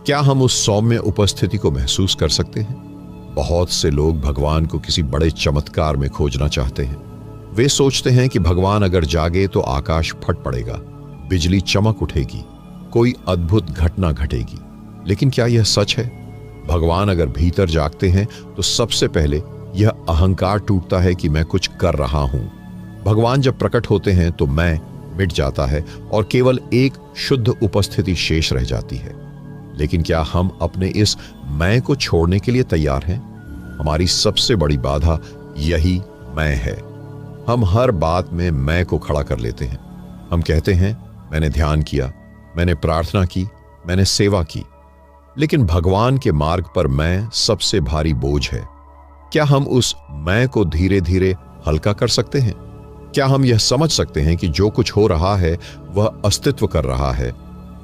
क्या हम उस सौम्य उपस्थिति को महसूस कर सकते हैं? बहुत से लोग भगवान को किसी बड़े चमत्कार में खोजना चाहते हैं। वे सोचते हैं कि भगवान अगर जागे तो आकाश फट पड़ेगा, बिजली चमक उठेगी, कोई अद्भुत घटना घटेगी। लेकिन क्या यह सच है? भगवान अगर भीतर जागते हैं तो सबसे पहले यह अहंकार टूटता है कि मैं कुछ कर रहा हूं। भगवान जब प्रकट होते हैं तो मैं मिट जाता है और केवल एक शुद्ध उपस्थिति शेष रह जाती है। लेकिन क्या हम अपने इस मैं को छोड़ने के लिए तैयार हैं? हमारी सबसे बड़ी बाधा यही मैं है। हम हर बात में मैं को खड़ा कर लेते हैं। हम कहते हैं मैंने ध्यान किया, मैंने प्रार्थना की, मैंने सेवा की। लेकिन भगवान के मार्ग पर मैं सबसे भारी बोझ है। क्या हम उस मैं को धीरे धीरे हल्का कर सकते हैं? क्या हम यह समझ सकते हैं कि जो कुछ हो रहा है वह अस्तित्व कर रहा है,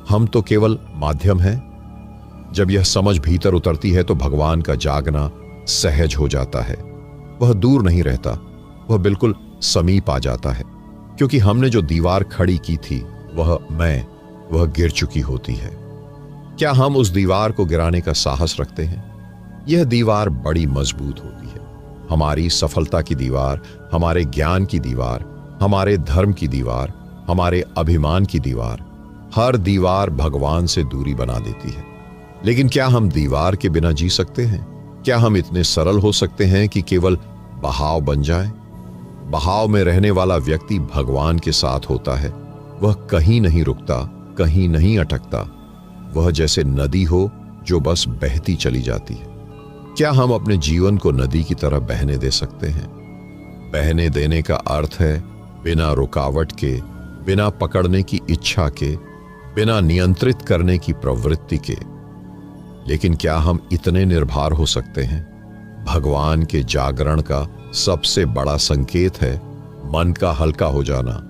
हम तो केवल माध्यम हैं? जब यह समझ भीतर उतरती है तो भगवान का जागना सहज हो जाता है। वह दूर नहीं रहता, वह बिल्कुल समीप आ जाता है। क्योंकि हमने जो दीवार खड़ी की थी वह गिर चुकी होती है। क्या हम उस दीवार को गिराने का साहस रखते हैं? यह दीवार बड़ी मजबूत होती है। हमारी सफलता की दीवार, हमारे ज्ञान की दीवार, हमारे धर्म की दीवार, हमारे अभिमान की दीवार, हर दीवार भगवान से दूरी बना देती है। लेकिन क्या हम दीवार के बिना जी सकते हैं? क्या हम इतने सरल हो सकते हैं कि केवल बहाव बन जाए? बहाव में रहने वाला व्यक्ति भगवान के साथ होता है। वह कहीं नहीं रुकता, कहीं नहीं अटकता। वह जैसे नदी हो जो बस बहती चली जाती है। क्या हम अपने जीवन को नदी की तरह बहने दे सकते हैं? बहने देने का अर्थ है बिना रुकावट के, बिना पकड़ने की इच्छा के, बिना नियंत्रित करने की प्रवृत्ति के। लेकिन क्या हम इतने निर्भर हो सकते हैं? भगवान के जागरण का सबसे बड़ा संकेत है मन का हल्का हो जाना।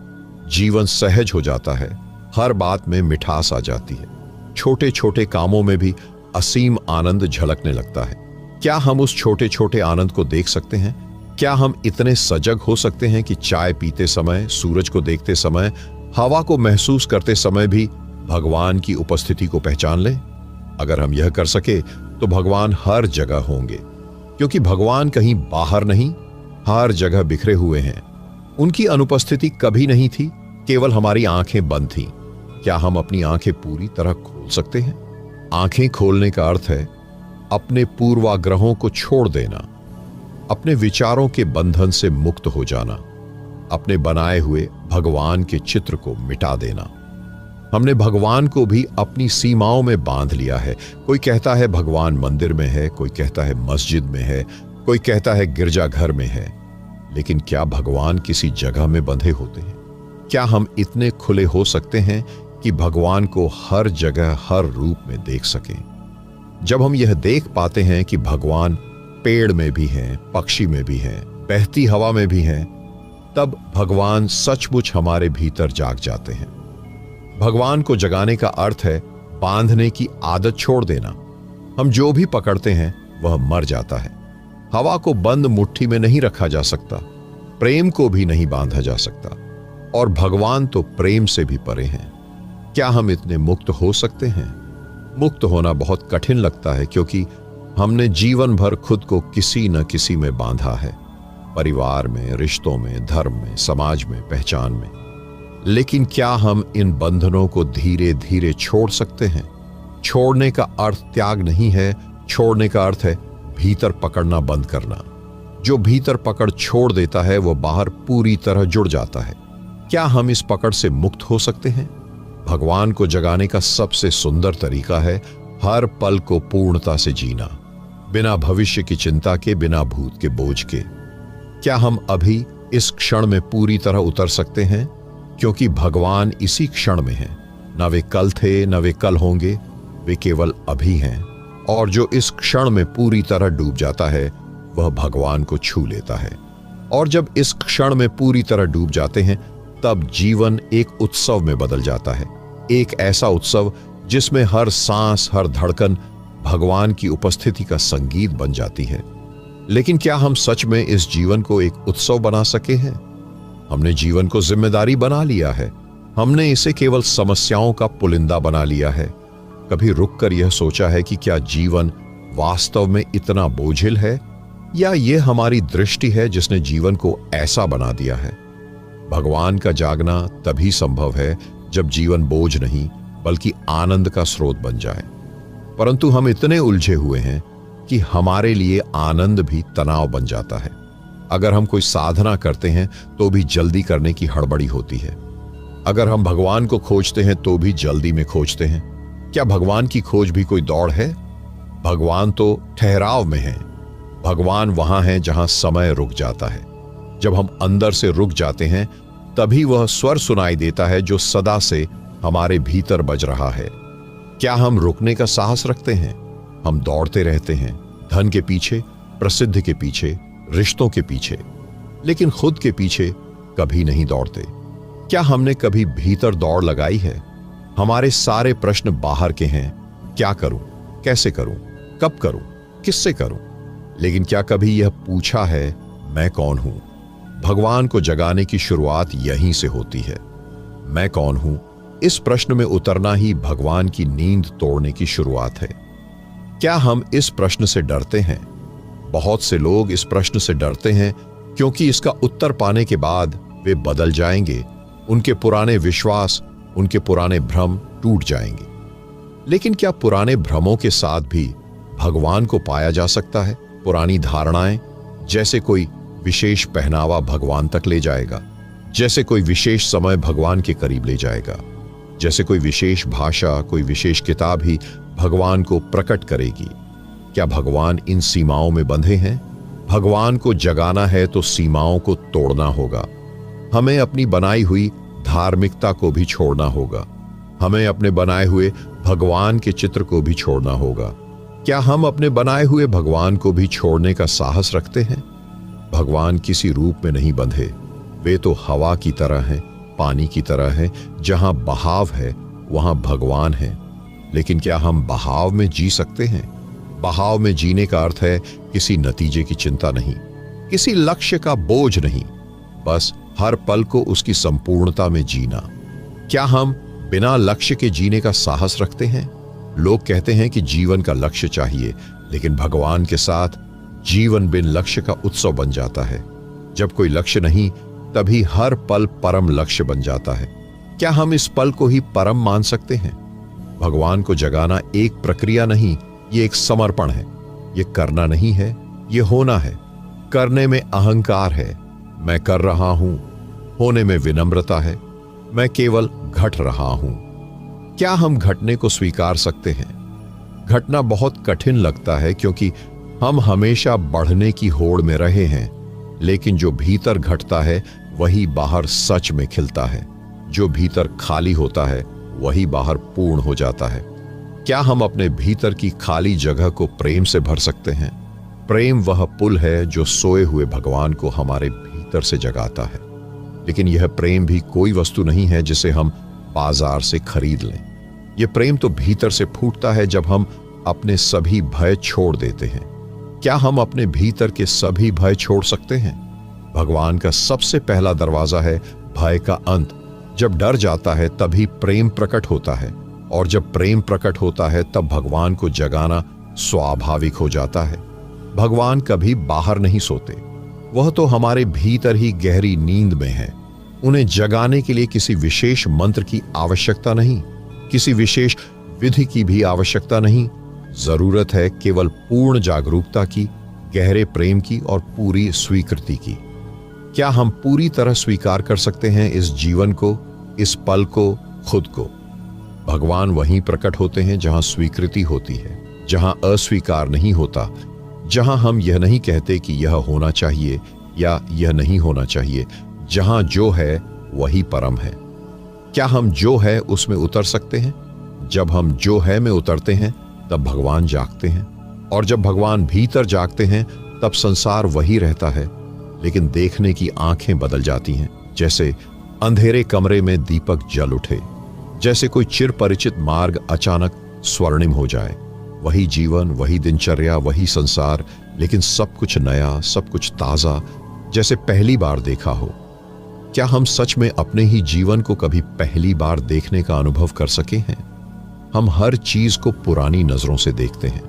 जीवन सहज हो जाता है, हर बात में मिठास आ जाती है, छोटे छोटे कामों में भी असीम आनंद झलकने लगता है। क्या हम उस छोटे छोटे आनंद को देख सकते हैं? क्या हम इतने सजग हो सकते हैं कि चाय पीते समय, सूरज को देखते समय, हवा को महसूस करते समय भी भगवान की उपस्थिति को पहचान लें? अगर हम यह कर सके तो भगवान हर जगह होंगे, क्योंकि भगवान कहीं बाहर नहीं, हर जगह बिखरे हुए हैं। उनकी अनुपस्थिति कभी नहीं थी, केवल हमारी आंखें बंद थीं। क्या हम अपनी आंखें पूरी तरह खोल सकते हैं? आंखें खोलने का अर्थ है अपने पूर्वाग्रहों को छोड़ देना, अपने विचारों के बंधन से मुक्त हो जाना, अपने बनाए हुए भगवान के चित्र को मिटा देना। हमने भगवान को भी अपनी सीमाओं में बांध लिया है। कोई कहता है भगवान मंदिर में है, कोई कहता है मस्जिद में है, कोई कहता है गिरजाघर में है। लेकिन क्या भगवान किसी जगह में बंधे होते हैं? क्या हम इतने खुले हो सकते हैं कि भगवान को हर जगह हर रूप में देख सकें? जब हम यह देख पाते हैं कि भगवान पेड़ में भी हैं, पक्षी में भी हैं, बहती हवा में भी हैं, तब भगवान सचमुच हमारे भीतर जाग जाते हैं। भगवान को जगाने का अर्थ है बांधने की आदत छोड़ देना। हम जो भी पकड़ते हैं वह मर जाता है। हवा को बंद मुट्ठी में नहीं रखा जा सकता, प्रेम को भी नहीं बांधा जा सकता, और भगवान तो प्रेम से भी परे हैं। क्या हम इतने मुक्त हो सकते हैं? मुक्त होना बहुत कठिन लगता है, क्योंकि हमने जीवन भर खुद को किसी न किसी में बांधा है, परिवार में, रिश्तों में, धर्म में, समाज में, पहचान में। लेकिन क्या हम इन बंधनों को धीरे धीरे छोड़ सकते हैं? छोड़ने का अर्थ त्याग नहीं है, छोड़ने का अर्थ है भीतर पकड़ना बंद करना। जो भीतर पकड़ छोड़ देता है वह बाहर पूरी तरह जुड़ जाता है। क्या हम इस पकड़ से मुक्त हो सकते हैं? भगवान को जगाने का सबसे सुंदर तरीका है हर पल को पूर्णता से जीना, बिना भविष्य की चिंता के, बिना भूत के बोझ के। क्या हम अभी इस क्षण में पूरी तरह उतर सकते हैं? क्योंकि भगवान इसी क्षण में हैं। न वे कल थे, न वे कल होंगे, वे केवल अभी हैं। और जो इस क्षण में पूरी तरह डूब जाता है वह भगवान को छू लेता है। और जब इस क्षण में पूरी तरह डूब जाते हैं तब जीवन एक उत्सव में बदल जाता है, एक ऐसा उत्सव जिसमें हर सांस, हर धड़कन भगवान की उपस्थिति का संगीत बन जाती है। लेकिन क्या हम सच में इस जीवन को एक उत्सव बना सके हैं? हमने जीवन को जिम्मेदारी बना लिया है, हमने इसे केवल समस्याओं का पुलिंदा बना लिया है। कभी रुककर यह सोचा है कि क्या जीवन वास्तव में इतना बोझिल है, या यह हमारी दृष्टि है जिसने जीवन को ऐसा बना दिया है? भगवान का जागना तभी संभव है जब जीवन बोझ नहीं बल्कि आनंद का स्रोत बन जाए। परंतु हम इतने उलझे हुए हैं कि हमारे लिए आनंद भी तनाव बन जाता है। अगर हम कोई साधना करते हैं तो भी जल्दी करने की हड़बड़ी होती है। अगर हम भगवान को खोजते हैं तो भी जल्दी में खोजते हैं। क्या भगवान की खोज भी कोई दौड़ है? भगवान तो ठहराव में है। भगवान वहां है जहां समय रुक जाता है। जब हम अंदर से रुक जाते हैं तभी वह स्वर सुनाई देता है जो सदा से हमारे भीतर बज रहा है। क्या हम रुकने का साहस रखते हैं? हम दौड़ते रहते हैं, धन के पीछे, प्रसिद्धि के पीछे, रिश्तों के पीछे, लेकिन खुद के पीछे कभी नहीं दौड़ते। क्या हमने कभी भीतर दौड़ लगाई है? हमारे सारे प्रश्न बाहर के हैं। क्या करूं, कैसे करूं, कब करूं, किससे करूं? लेकिन क्या कभी यह पूछा है मैं कौन हूं? भगवान को जगाने की शुरुआत यहीं से होती है। मैं कौन हूं? इस प्रश्न में उतरना ही भगवान की नींद तोड़ने की शुरुआत है। क्या हम इस प्रश्न से डरते हैं? बहुत से लोग इस प्रश्न से डरते हैं क्योंकि इसका उत्तर पाने के बाद वे बदल जाएंगे, उनके पुराने विश्वास, उनके पुराने भ्रम टूट जाएंगे। लेकिन क्या पुराने भ्रमों के साथ भी भगवान को पाया जा सकता है? पुरानी धारणाएं, जैसे कोई विशेष पहनावा भगवान तक ले जाएगा, जैसे कोई विशेष समय भगवान के करीब ले जाएगा, जैसे कोई विशेष भाषा, कोई विशेष किताब ही भगवान को प्रकट करेगी। क्या भगवान इन सीमाओं में बंधे हैं? भगवान को जगाना है तो सीमाओं को तोड़ना होगा। हमें अपनी बनाई हुई धार्मिकता को भी छोड़ना होगा। हमें अपने बनाए हुए भगवान के चित्र को भी छोड़ना होगा। क्या हम अपने बनाए हुए भगवान को भी छोड़ने का साहस रखते हैं? भगवान किसी रूप में नहीं बंधे, वे तो हवा की तरह हैं, पानी की तरह हैं। जहां बहाव है वहां भगवान है। लेकिन क्या हम बहाव में जी सकते हैं? बहाव में जीने का अर्थ है किसी नतीजे की चिंता नहीं, किसी लक्ष्य का बोझ नहीं, बस हर पल को उसकी संपूर्णता में जीना। क्या हम बिना लक्ष्य के जीने का साहस रखते हैं? लोग कहते हैं कि जीवन का लक्ष्य चाहिए, लेकिन भगवान के साथ जीवन बिन लक्ष्य का उत्सव बन जाता है। जब कोई लक्ष्य नहीं, तभी हर पल परम लक्ष्य बन जाता है। क्या हम इस पल को ही परम मान सकते हैं? भगवान को जगाना एक प्रक्रिया नहीं, ये एक समर्पण है। ये करना नहीं है, ये होना है। करने में अहंकार है, मैं कर रहा हूं। होने में विनम्रता है, मैं केवल घट रहा हूं। क्या हम घटने को स्वीकार सकते हैं? घटना बहुत कठिन लगता है क्योंकि हम हमेशा बढ़ने की होड़ में रहे हैं, लेकिन जो भीतर घटता है वही बाहर सच में खिलता है। जो भीतर खाली होता है वही बाहर पूर्ण हो जाता है। क्या हम अपने भीतर की खाली जगह को प्रेम से भर सकते हैं? प्रेम वह पुल है जो सोए हुए भगवान को हमारे भीतर से जगाता है। लेकिन यह प्रेम भी कोई वस्तु नहीं है जिसे हम बाजार से खरीद लें। यह प्रेम तो भीतर से फूटता है जब हम अपने सभी भय छोड़ देते हैं। क्या हम अपने भीतर के सभी भय छोड़ सकते हैं? भगवान का सबसे पहला दरवाजा है भय का अंत। जब डर जाता है तभी प्रेम प्रकट होता है, और जब प्रेम प्रकट होता है तब भगवान को जगाना स्वाभाविक हो जाता है। भगवान कभी बाहर नहीं सोते, वह तो हमारे भीतर ही गहरी नींद में है। उन्हें जगाने के लिए किसी विशेष मंत्र की आवश्यकता नहीं, किसी विशेष विधि की भी आवश्यकता नहीं। जरूरत है केवल पूर्ण जागरूकता की, गहरे प्रेम की और पूरी स्वीकृति की। क्या हम पूरी तरह स्वीकार कर सकते हैं इस जीवन को, इस पल को, खुद को? भगवान वहीं प्रकट होते हैं जहां स्वीकृति होती है, जहां अस्वीकार नहीं होता, जहां हम यह नहीं कहते कि यह होना चाहिए या यह नहीं होना चाहिए। जहां जो है वही परम है। क्या हम जो है उसमें उतर सकते हैं? जब हम जो है में उतरते हैं तब भगवान जागते हैं, और जब भगवान भीतर जागते हैं तब संसार वही रहता है, लेकिन देखने की आंखें बदल जाती हैं। जैसे अंधेरे कमरे में दीपक जल उठे, जैसे कोई चिर परिचित मार्ग अचानक स्वर्णिम हो जाए। वही जीवन, वही दिनचर्या, वही संसार, लेकिन सब कुछ नया, सब कुछ ताजा, जैसे पहली बार देखा हो। क्या हम सच में अपने ही जीवन को कभी पहली बार देखने का अनुभव कर सके हैं? हम हर चीज को पुरानी नजरों से देखते हैं।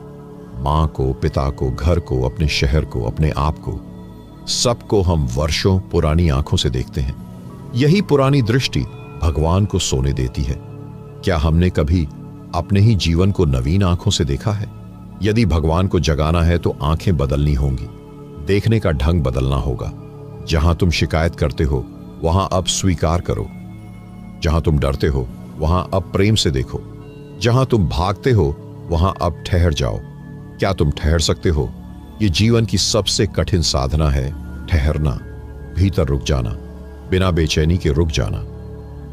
मां को, पिता को, घर को, अपने शहर को, अपने आप को, सबको हम वर्षों पुरानी आंखों से देखते हैं। यही पुरानी दृष्टि भगवान को सोने देती है। क्या हमने कभी अपने ही जीवन को नवीन आंखों से देखा है? यदि भगवान को जगाना है तो आंखें बदलनी होंगी, देखने का ढंग बदलना होगा। जहां तुम शिकायत करते हो वहां अब स्वीकार करो। जहां तुम डरते हो वहां अब प्रेम से देखो। जहां तुम भागते हो वहां अब ठहर जाओ। क्या तुम ठहर सकते हो? ये जीवन की सबसे कठिन साधना है, ठहरना, भीतर रुक जाना, बिना बेचैनी के रुक जाना।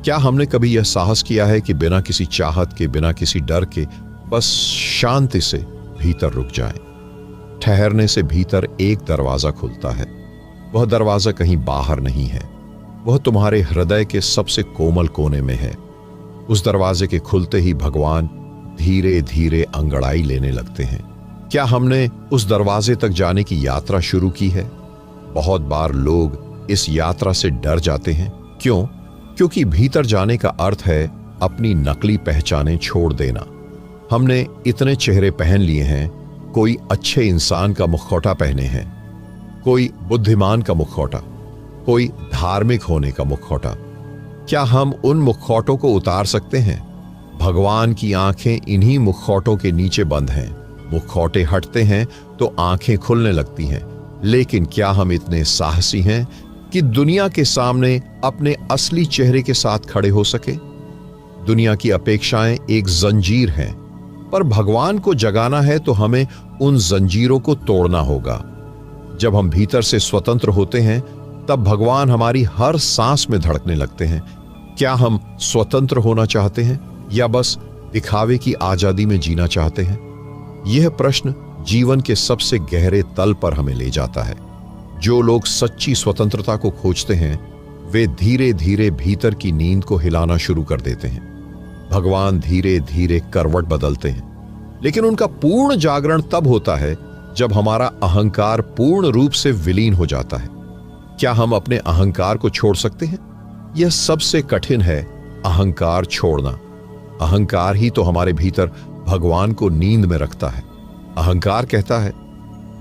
क्या हमने कभी यह साहस किया है कि बिना किसी चाहत के, बिना किसी डर के, बस शांति से भीतर रुक जाएं? ठहरने से भीतर एक दरवाजा खुलता है। वह दरवाजा कहीं बाहर नहीं है, वह तुम्हारे हृदय के सबसे कोमल कोने में है। उस दरवाजे के खुलते ही भगवान धीरे धीरे अंगड़ाई लेने लगते हैं। क्या हमने उस दरवाजे तक जाने की यात्रा शुरू की है? बहुत बार लोग इस यात्रा से डर जाते हैं। क्यों? क्योंकि भीतर जाने का अर्थ है अपनी नकली पहचानें छोड़ देना। हमने इतने चेहरे पहन लिए हैं, कोई अच्छे इंसान का मुखौटा पहने हैं, कोई बुद्धिमान का मुखौटा, कोई धार्मिक होने का मुखौटा। क्या हम उन मुखौटों को उतार सकते हैं? भगवान की आंखें इन्हीं मुखौटों के नीचे बंद हैं। मुखौटे हटते हैं तो आंखें खुलने लगती हैं। लेकिन क्या हम इतने साहसी हैं कि दुनिया के सामने अपने असली चेहरे के साथ खड़े हो सके? दुनिया की अपेक्षाएं एक जंजीर हैं, पर भगवान को जगाना है तो हमें उन जंजीरों को तोड़ना होगा। जब हम भीतर से स्वतंत्र होते हैं तब भगवान हमारी हर सांस में धड़कने लगते हैं। क्या हम स्वतंत्र होना चाहते हैं या बस दिखावे की आजादी में जीना चाहते हैं? यह प्रश्न जीवन के सबसे गहरे तल पर हमें ले जाता है। जो लोग सच्ची स्वतंत्रता को खोजते हैं वे धीरे धीरे भीतर की नींद को हिलाना शुरू कर देते हैं। भगवान धीरे धीरे करवट बदलते हैं, लेकिन उनका पूर्ण जागरण तब होता है जब हमारा अहंकार पूर्ण रूप से विलीन हो जाता है। क्या हम अपने अहंकार को छोड़ सकते हैं? यह सबसे कठिन है, अहंकार छोड़ना। अहंकार ही तो हमारे भीतर भगवान को नींद में रखता है। अहंकार कहता है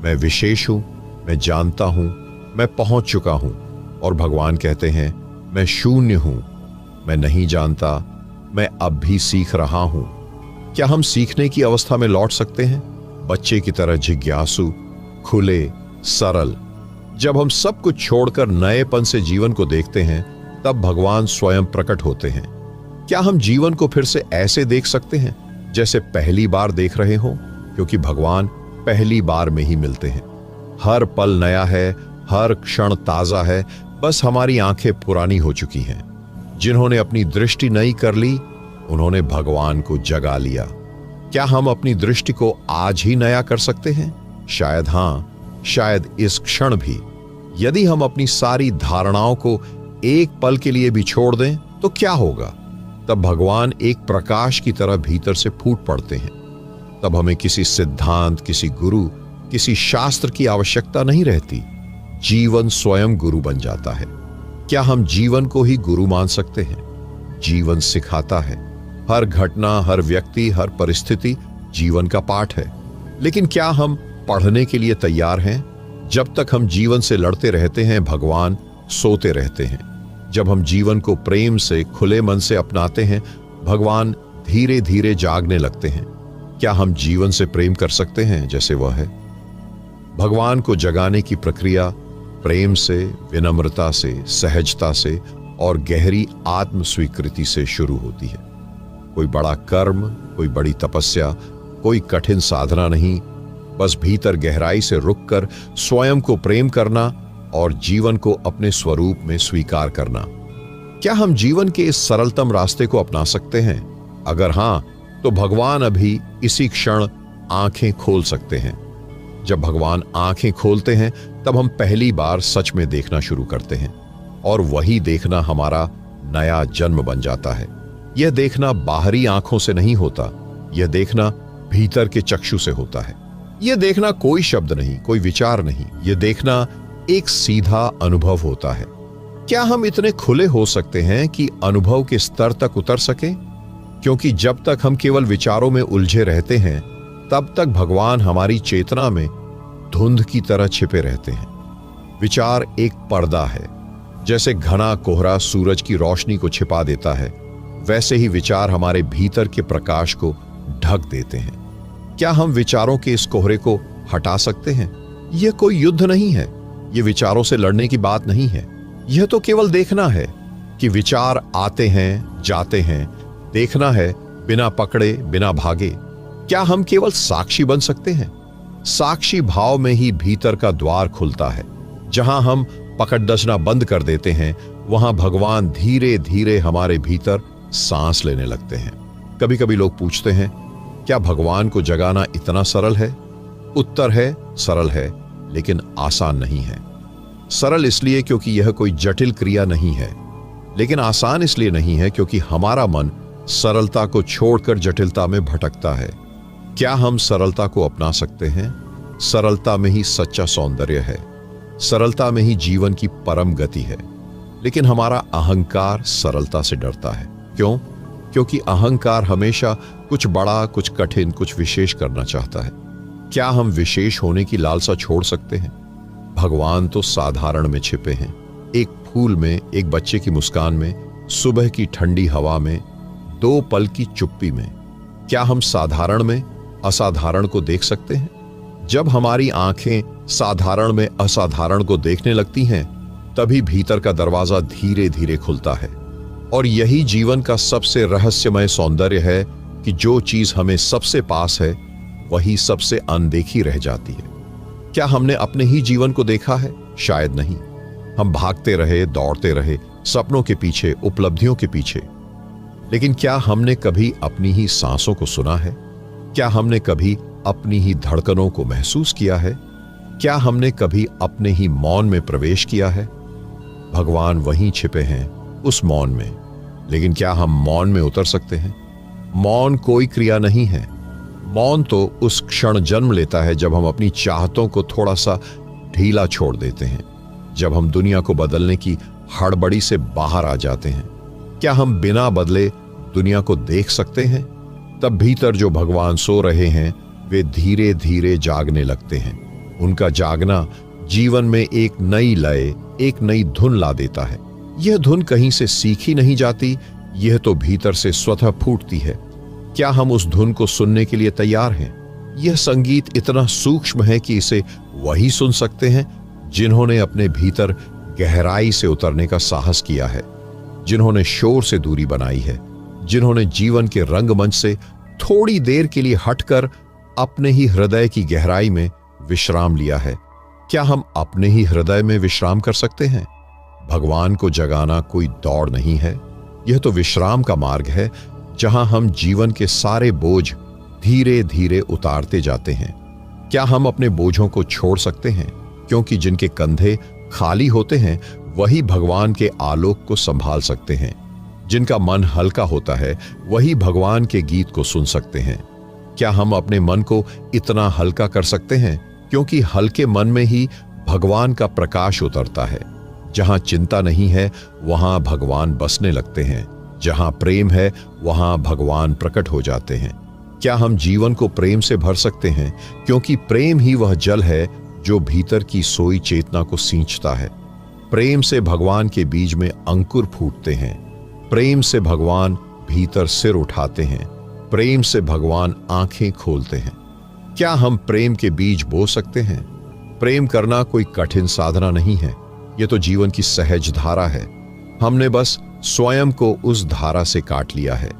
मैं विशेष हूं, मैं जानता हूं, मैं पहुंच चुका हूं। और भगवान कहते हैं मैं शून्य हूं, मैं नहीं जानता, मैं अब भी सीख रहा हूं। क्या हम सीखने की अवस्था में लौट सकते हैं, बच्चे की तरह जिज्ञासु, खुले, सरल? जब हम सब कुछ छोड़कर नएपन से जीवन को देखते हैं तब भगवान स्वयं प्रकट होते हैं। क्या हम जीवन को फिर से ऐसे देख सकते हैं जैसे पहली बार देख रहे हो? क्योंकि भगवान पहली बार में ही मिलते हैं। हर पल नया है, हर क्षण ताजा है, बस हमारी आंखें पुरानी हो चुकी हैं। जिन्होंने अपनी दृष्टि नई कर ली उन्होंने भगवान को जगा लिया। क्या हम अपनी दृष्टि को आज ही नया कर सकते हैं? शायद हां, शायद इस क्षण भी। यदि हम अपनी सारी धारणाओं को एक पल के लिए भी छोड़ दें तो क्या होगा? तब भगवान एक प्रकाश की तरह भीतर से फूट पड़ते हैं। तब हमें किसी सिद्धांत, किसी गुरु, किसी शास्त्र की आवश्यकता नहीं रहती। जीवन स्वयं गुरु बन जाता है। क्या हम जीवन को ही गुरु मान सकते हैं? जीवन सिखाता है। हर घटना, हर व्यक्ति, हर परिस्थिति जीवन का पाठ है। लेकिन क्या हम पढ़ने के लिए तैयार हैं? जब तक हम जीवन से लड़ते रहते हैं भगवान सोते रहते हैं। जब हम जीवन को प्रेम से, खुले मन से अपनाते हैं भगवान धीरे धीरे जागने लगते हैं। क्या हम जीवन से प्रेम कर सकते हैं जैसे वह है? भगवान को जगाने की प्रक्रिया प्रेम से, विनम्रता से, सहजता से और गहरी आत्म स्वीकृति से शुरू होती है। कोई बड़ा कर्म, कोई बड़ी तपस्या, कोई कठिन साधना नहीं, बस भीतर गहराई से रुककर स्वयं को प्रेम करना और जीवन को अपने स्वरूप में स्वीकार करना। क्या हम जीवन के इस सरलतम रास्ते को अपना सकते हैं? अगर हां, तो भगवान अभी इसी क्षण आंखें खोल सकते हैं। जब भगवान आंखें खोलते हैं तब हम पहली बार सच में देखना शुरू करते हैं और वही देखना हमारा नया जन्म बन जाता है। यह देखना बाहरी आंखों से नहीं होता, यह देखना भीतर के चक्षु से होता है। यह देखना कोई शब्द नहीं, कोई विचार नहीं, यह देखना एक सीधा अनुभव होता है। क्या हम इतने खुले हो सकते हैं कि अनुभव के स्तर तक उतर सके? क्योंकि जब तक हम केवल विचारों में उलझे रहते हैं तब तक भगवान हमारी चेतना में धुंध की तरह छिपे रहते हैं। विचार एक पर्दा है। जैसे घना कोहरा सूरज की रोशनी को छिपा देता है, वैसे ही विचार हमारे भीतर के प्रकाश को ढक देते हैं। क्या हम विचारों के इस कोहरे को हटा सकते हैं? यह कोई युद्ध नहीं है, यह विचारों से लड़ने की बात नहीं है। यह तो केवल देखना है कि विचार आते हैं, जाते हैं। देखना है बिना पकड़े, बिना भागे। क्या हम केवल साक्षी बन सकते हैं? साक्षी भाव में ही भीतर का द्वार खुलता है। जहां हम पकड़ दसना बंद कर देते हैं वहां भगवान धीरे धीरे हमारे भीतर सांस लेने लगते हैं। कभी कभी लोग पूछते हैं क्या भगवान को जगाना इतना सरल है? उत्तर है सरल है, लेकिन आसान नहीं है। सरल इसलिए क्योंकि यह कोई जटिल क्रिया नहीं है, लेकिन आसान इसलिए नहीं है क्योंकि हमारा मन सरलता को छोड़कर जटिलता में भटकता है। क्या हम सरलता को अपना सकते हैं? सरलता में ही सच्चा सौंदर्य है, सरलता में ही जीवन की परम गति है। लेकिन हमारा अहंकार सरलता से डरता है। क्यों? क्योंकि अहंकार हमेशा कुछ बड़ा, कुछ कठिन, कुछ विशेष करना चाहता है। क्या हम विशेष होने की लालसा छोड़ सकते हैं? भगवान तो साधारण में छिपे हैं। एक फूल में, एक बच्चे की मुस्कान में, सुबह की ठंडी हवा में, दो पल की चुप्पी में। क्या हम साधारण में असाधारण को देख सकते हैं? जब हमारी आंखें साधारण में असाधारण को देखने लगती हैं तभी भीतर का दरवाजा धीरे धीरे खुलता है। और यही जीवन का सबसे रहस्यमय सौंदर्य है कि जो चीज हमें सबसे पास है वही सबसे अनदेखी रह जाती है। क्या हमने अपने ही जीवन को देखा है? शायद नहीं। हम भागते रहे, दौड़ते रहे, सपनों के पीछे, उपलब्धियों के पीछे। लेकिन क्या हमने कभी अपनी ही सांसों को सुना है? क्या हमने कभी अपनी ही धड़कनों को महसूस किया है? क्या हमने कभी अपने ही मौन में प्रवेश किया है? भगवान वहीं छिपे हैं, उस मौन में। लेकिन क्या हम मौन में उतर सकते हैं? मौन कोई क्रिया नहीं है। मौन तो उस क्षण जन्म लेता है जब हम अपनी चाहतों को थोड़ा सा ढीला छोड़ देते हैं, जब हम दुनिया को बदलने की हड़बड़ी से बाहर आ जाते हैं। क्या हम बिना बदले दुनिया को देख सकते हैं? तब भीतर जो भगवान सो रहे हैं वे धीरे धीरे जागने लगते हैं। उनका जागना जीवन में एक नई लय, एक नई धुन ला देता है। यह धुन कहीं से सीखी नहीं जाती, यह तो भीतर से स्वतः फूटती है। क्या हम उस धुन को सुनने के लिए तैयार हैं? यह संगीत इतना सूक्ष्म है कि इसे वही सुन सकते हैं जिन्होंने अपने भीतर गहराई से उतरने का साहस किया है, जिन्होंने शोर से दूरी बनाई है, जिन्होंने जीवन के रंगमंच से थोड़ी देर के लिए हटकर अपने ही हृदय की गहराई में विश्राम लिया है। क्या हम अपने ही हृदय में विश्राम कर सकते हैं? भगवान को जगाना कोई दौड़ नहीं है, यह तो विश्राम का मार्ग है, जहां हम जीवन के सारे बोझ धीरे धीरे उतारते जाते हैं। क्या हम अपने बोझों को छोड़ सकते हैं? क्योंकि जिनके कंधे खाली होते हैं वही भगवान के आलोक को संभाल सकते हैं। जिनका मन हल्का होता है वही भगवान के गीत को सुन सकते हैं। क्या हम अपने मन को इतना हल्का कर सकते हैं? क्योंकि हल्के मन में ही भगवान का प्रकाश उतरता है। जहां चिंता नहीं है वहां भगवान बसने लगते हैं। जहां प्रेम है वहां भगवान प्रकट हो जाते हैं। क्या हम जीवन को प्रेम से भर सकते हैं? क्योंकि प्रेम ही वह जल है जो भीतर की सोई चेतना को सींचता है। प्रेम से भगवान के बीज में अंकुर फूटते हैं। प्रेम से भगवान भीतर सिर उठाते हैं। प्रेम से भगवान आंखें खोलते हैं। क्या हम प्रेम के बीज बो सकते हैं? प्रेम करना कोई कठिन साधना नहीं है, यह तो जीवन की सहज धारा है। हमने बस स्वयं को उस धारा से काट लिया है।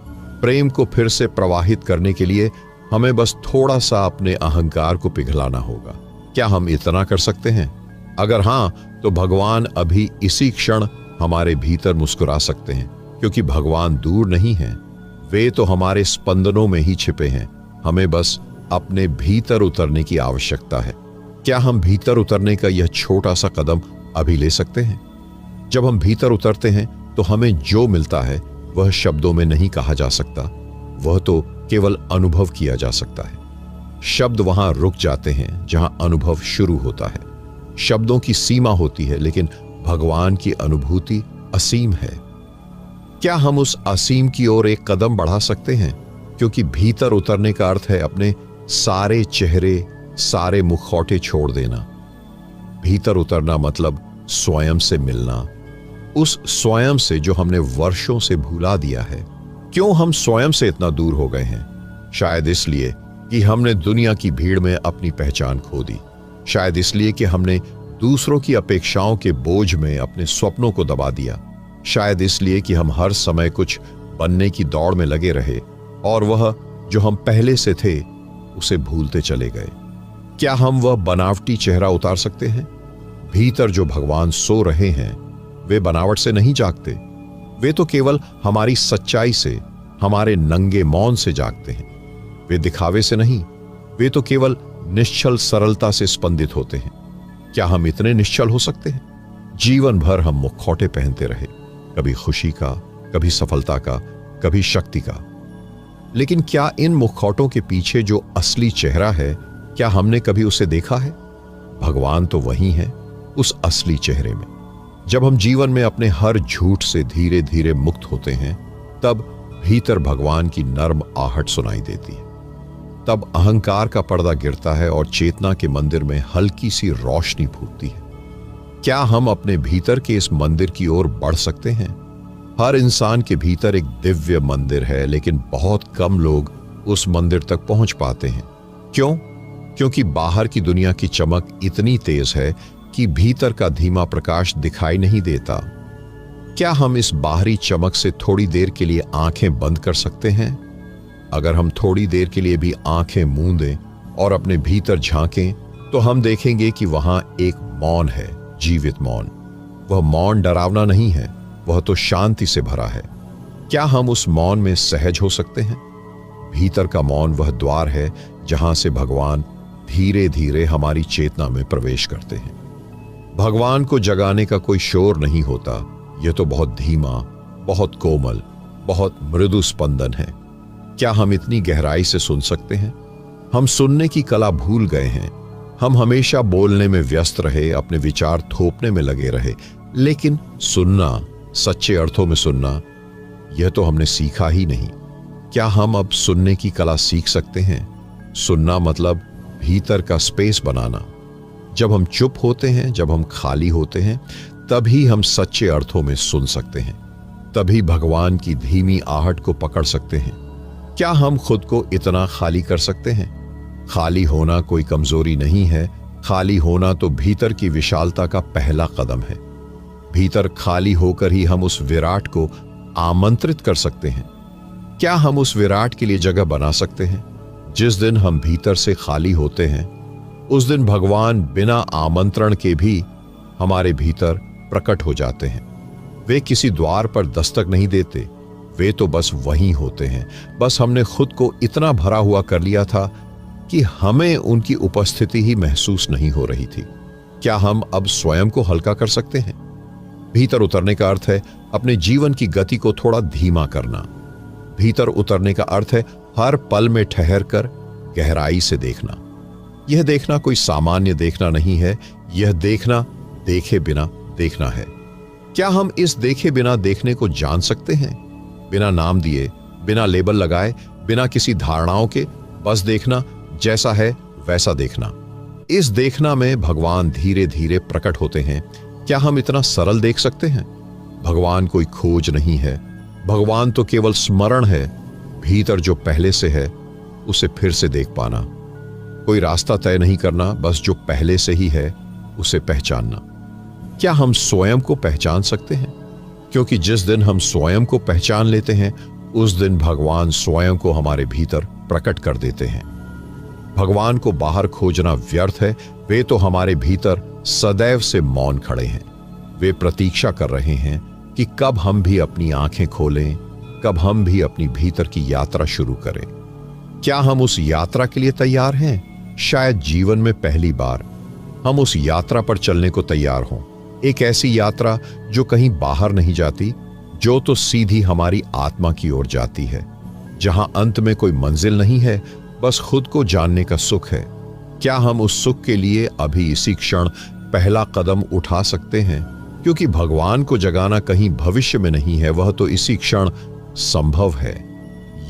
प्रेम को फिर से प्रवाहित करने के लिए हमें बस थोड़ा सा अपने अहंकार को पिघलाना होगा। क्या हम इतना कर सकते हैं? अगर हां, तो भगवान अभी इसी क्षण हमारे भीतर मुस्कुरा सकते हैं, क्योंकि भगवान दूर नहीं है, वे तो हमारे स्पंदनों में ही छिपे हैं। हमें बस अपने भीतर उतरने की आवश्यकता है। क्या हम भीतर उतरने का यह छोटा सा कदम अभी ले सकते हैं? जब हम भीतर उतरते हैं तो हमें जो मिलता है वह शब्दों में नहीं कहा जा सकता, वह तो केवल अनुभव किया जा सकता है। शब्द वहां रुक जाते हैं जहां अनुभव शुरू होता है। शब्दों की सीमा होती है, लेकिन भगवान की अनुभूति असीम है। क्या हम उस असीम की ओर एक कदम बढ़ा सकते हैं? क्योंकि भीतर उतरने का अर्थ है अपने सारे चेहरे, सारे मुखौटे छोड़ देना। भीतर उतरना मतलब स्वयं से मिलना, उस स्वयं से जो हमने वर्षों से भुला दिया है। क्यों हम स्वयं से इतना दूर हो गए हैं? शायद इसलिए कि हमने दुनिया की भीड़ में अपनी पहचान खो दी। शायद इसलिए कि हमने दूसरों की अपेक्षाओं के बोझ में अपने स्वप्नों को दबा दिया। शायद इसलिए कि हम हर समय कुछ बनने की दौड़ में लगे रहे और वह जो हम पहले से थे उसे भूलते चले गए। क्या हम वह बनावटी चेहरा उतार सकते हैं? भीतर जो भगवान सो रहे हैं वे बनावट से नहीं जागते, वे तो केवल हमारी सच्चाई से, हमारे नंगे मौन से जागते हैं। वे दिखावे से नहीं, वे तो केवल निश्चल सरलता से स्पंदित होते हैं। क्या हम इतने निश्चल हो सकते हैं? जीवन भर हम मुखौटे पहनते रहे, कभी खुशी का, कभी सफलता का, कभी शक्ति का। लेकिन क्या इन मुखौटों के पीछे जो असली चेहरा है, क्या हमने कभी उसे देखा है? भगवान तो वही है, उस असली चेहरे में। जब हम जीवन में अपने हर झूठ से धीरे धीरे मुक्त होते हैं, तब भीतर भगवान की नर्म आहट सुनाई देती है। तब अहंकार का पर्दा गिरता है और चेतना के मंदिर में हल्की सी रोशनी फूटती है। क्या हम अपने भीतर के इस मंदिर की ओर बढ़ सकते हैं? हर इंसान के भीतर एक दिव्य मंदिर है, लेकिन बहुत कम लोग उस मंदिर तक पहुंच पाते हैं। क्यों? क्योंकि बाहर की दुनिया की चमक इतनी तेज है कि भीतर का धीमा प्रकाश दिखाई नहीं देता। क्या हम इस बाहरी चमक से थोड़ी देर के लिए आंखें बंद कर सकते हैं? अगर हम थोड़ी देर के लिए भी आंखें मूंदें और अपने भीतर झांकें, तो हम देखेंगे कि वहां एक मौन है, जीवित मौन। वह मौन डरावना नहीं है, वह तो शांति से भरा है। क्या हम उस मौन में सहज हो सकते हैं? भीतर का मौन वह द्वार है जहां से भगवान धीरे धीरे हमारी चेतना में प्रवेश करते हैं। भगवान को जगाने का कोई शोर नहीं होता, यह तो बहुत धीमा, बहुत कोमल, बहुत मृदु स्पंदन है। क्या हम इतनी गहराई से सुन सकते हैं? हम सुनने की कला भूल गए हैं। हम हमेशा बोलने में व्यस्त रहे, अपने विचार थोपने में लगे रहे, लेकिन सुनना, सच्चे अर्थों में सुनना, यह तो हमने सीखा ही नहीं। क्या हम अब सुनने की कला सीख सकते हैं? सुनना मतलब भीतर का स्पेस बनाना। जब हम चुप होते हैं, जब हम खाली होते हैं, तभी हम सच्चे अर्थों में सुन सकते हैं। तभी भगवान की धीमी आहट को पकड़ सकते हैं। क्या हम खुद को इतना खाली कर सकते हैं? खाली होना कोई कमजोरी नहीं है। खाली होना तो भीतर की विशालता का पहला कदम है। भीतर खाली होकर ही हम उस विराट को आमंत्रित कर सकते हैं। क्या हम उस विराट के लिए जगह बना सकते हैं? जिस दिन हम भीतर से खाली होते हैं, उस दिन भगवान बिना आमंत्रण के भी हमारे भीतर प्रकट हो जाते हैं। वे किसी द्वार पर दस्तक नहीं देते, वे तो बस वहीं होते हैं। बस हमने खुद को इतना भरा हुआ कर लिया था कि हमें उनकी उपस्थिति ही महसूस नहीं हो रही थी। क्या हम अब स्वयं को हल्का कर सकते हैं? भीतर उतरने का अर्थ है अपने जीवन की गति को थोड़ा धीमा करना। भीतर उतरने का अर्थ है हर पल में ठहर कर गहराई से देखना। यह देखना कोई सामान्य देखना नहीं है, यह देखना देखे बिना देखना है। क्या हम इस देखे बिना देखने को जान सकते हैं? बिना नाम दिए, बिना लेबल लगाए, बिना किसी धारणाओं के, बस देखना, जैसा है वैसा देखना। इस देखना में भगवान धीरे धीरे प्रकट होते हैं। क्या हम इतना सरल देख सकते हैं? भगवान कोई खोज नहीं है, भगवान तो केवल स्मरण है। भीतर जो पहले से है उसे फिर से देख पाना। कोई रास्ता तय नहीं करना, बस जो पहले से ही है उसे पहचानना। क्या हम स्वयं को पहचान सकते हैं? क्योंकि जिस दिन हम स्वयं को पहचान लेते हैं, उस दिन भगवान स्वयं को हमारे भीतर प्रकट कर देते हैं। भगवान को बाहर खोजना व्यर्थ है, वे तो हमारे भीतर सदैव से मौन खड़े हैं। वे प्रतीक्षा कर रहे हैं कि कब हम भी अपनी आंखें खोलें, कब हम भी अपनी भीतर की यात्रा शुरू करें। क्या हम उस यात्रा के लिए तैयार हैं? शायद जीवन में पहली बार हम उस यात्रा पर चलने को तैयार हों। एक ऐसी यात्रा जो कहीं बाहर नहीं जाती, जो तो सीधी हमारी आत्मा की ओर जाती है, जहां अंत में कोई मंजिल नहीं है, बस खुद को जानने का सुख है। क्या हम उस सुख के लिए अभी इसी क्षण पहला कदम उठा सकते हैं? क्योंकि भगवान को जगाना कहीं भविष्य में नहीं है, वह तो इसी क्षण संभव है।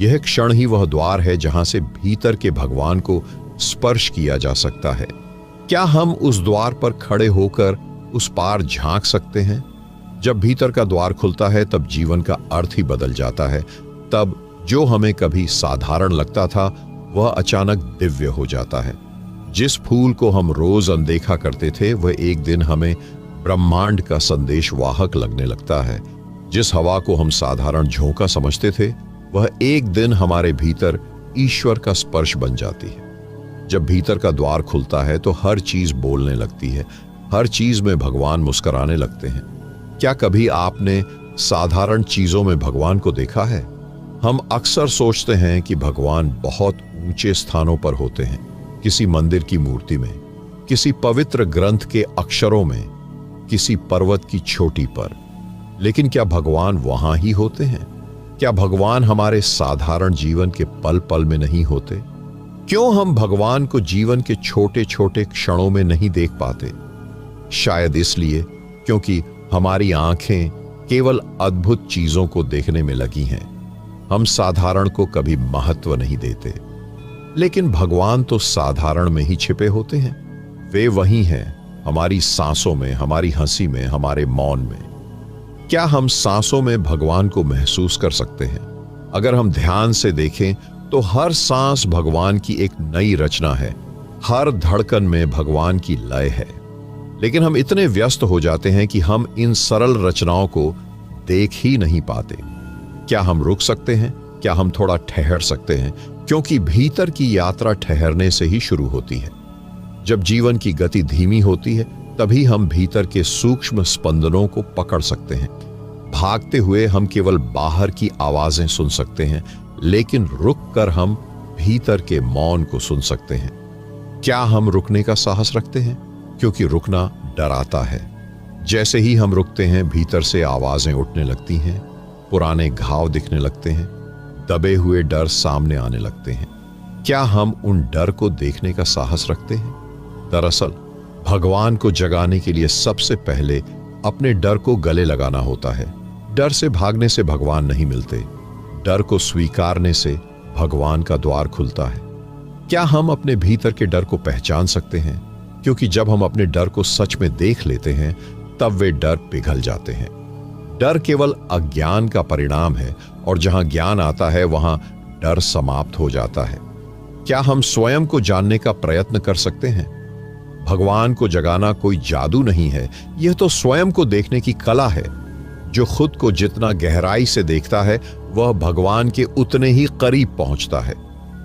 यह क्षण ही वह द्वार है जहां से भीतर के भगवान को स्पर्श किया जा सकता है। क्या हम उस द्वार पर खड़े होकर उस पार झांक सकते हैं? जब भीतर का द्वार खुलता है, तब जीवन का अर्थ ही बदल जाता है। तब जो हमें कभी साधारण लगता था, वह अचानक दिव्य हो जाता है। जिस फूल को हम रोज अनदेखा करते थे, वह एक दिन हमें ब्रह्मांड का संदेशवाहक लगने लगता है। जिस हवा को हम साधारण झोंका समझते थे, वह एक दिन हमारे भीतर ईश्वर का स्पर्श बन जाती है। जब भीतर का द्वार खुलता है, तो हर चीज बोलने लगती है, हर चीज में भगवान मुस्कुराने लगते हैं। क्या कभी आपने साधारण चीजों में भगवान को देखा है? हम अक्सर सोचते हैं कि भगवान बहुत ऊंचे स्थानों पर होते हैं, किसी मंदिर की मूर्ति में, किसी पवित्र ग्रंथ के अक्षरों में, किसी पर्वत की चोटी पर। लेकिन क्या भगवान वहां ही होते हैं? क्या भगवान हमारे साधारण जीवन के पल पल में नहीं होते? क्यों हम भगवान को जीवन के छोटे छोटे क्षणों में नहीं देख पाते? शायद इसलिए क्योंकि हमारी आंखें केवल अद्भुत चीजों को देखने में लगी हैं। हम साधारण को कभी महत्व नहीं देते। लेकिन भगवान तो साधारण में ही छिपे होते हैं। वे वही हैं, हमारी सांसों में, हमारी हंसी में, हमारे मौन में। क्या हम सांसों में भगवान को महसूस कर सकते हैं? अगर हम ध्यान से देखें तो हर सांस भगवान की एक नई रचना है। हर धड़कन में भगवान की लय है। लेकिन हम इतने व्यस्त हो जाते हैं कि हम इन सरल रचनाओं को देख ही नहीं पाते। क्या हम रुक सकते हैं? क्या हम थोड़ा ठहर सकते हैं? क्योंकि भीतर की यात्रा ठहरने से ही शुरू होती है। जब जीवन की गति धीमी होती है, तभी हम भीतर के सूक्ष्म स्पंदनों को पकड़ सकते हैं। भागते हुए हम केवल बाहर की आवाजें सुन सकते हैं, लेकिन रुक कर हम भीतर के मौन को सुन सकते हैं। क्या हम रुकने का साहस रखते हैं? क्योंकि रुकना डराता है। जैसे ही हम रुकते हैं, भीतर से आवाजें उठने लगती हैं, पुराने घाव दिखने लगते हैं, दबे हुए डर सामने आने लगते हैं। क्या हम उन डर को देखने का साहस रखते हैं? दरअसल भगवान को जगाने के लिए सबसे पहले अपने डर को गले लगाना होता है। डर से भागने से भगवान नहीं मिलते, डर को स्वीकारने से भगवान का द्वार खुलता है। क्या हम अपने भीतर के डर को पहचान सकते हैं? क्योंकि जब हम अपने डर को सच में देख लेते हैं, तब वे डर पिघल जाते हैं। डर केवल अज्ञान का परिणाम है, और जहां ज्ञान आता है वहां डर समाप्त हो जाता है। क्या हम स्वयं को जानने का प्रयत्न कर सकते हैं? भगवान को जगाना कोई जादू नहीं है, यह तो स्वयं को देखने की कला है। जो खुद को जितना गहराई से देखता है, वह भगवान के उतने ही करीब पहुंचता है।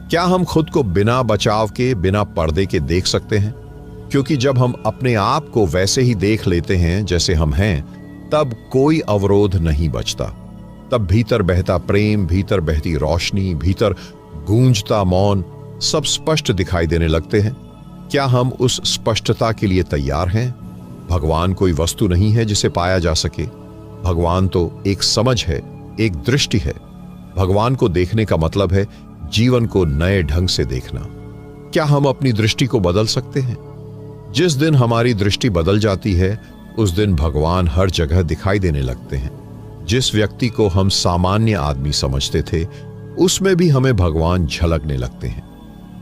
क्या हम खुद को बिना बचाव के, बिना पर्दे के देख सकते हैं? क्योंकि जब हम अपने आप को वैसे ही देख लेते हैं जैसे हम हैं, तब कोई अवरोध नहीं बचता। तब भीतर बहता प्रेम, भीतर बहती रोशनी, भीतर गूंजता मौन सब स्पष्ट दिखाई देने लगते हैं। क्या हम उस स्पष्टता के लिए तैयार हैं? भगवान कोई वस्तु नहीं है जिसे पाया जा सके। भगवान तो एक समझ है, एक दृष्टि है। भगवान को देखने का मतलब है जीवन को नए ढंग से देखना। क्या हम अपनी दृष्टि को बदल सकते हैं? जिस दिन हमारी दृष्टि बदल जाती है, उस दिन भगवान हर जगह दिखाई देने लगते हैं। जिस व्यक्ति को हम सामान्य आदमी समझते थे, उसमें भी हमें भगवान झलकने लगते हैं।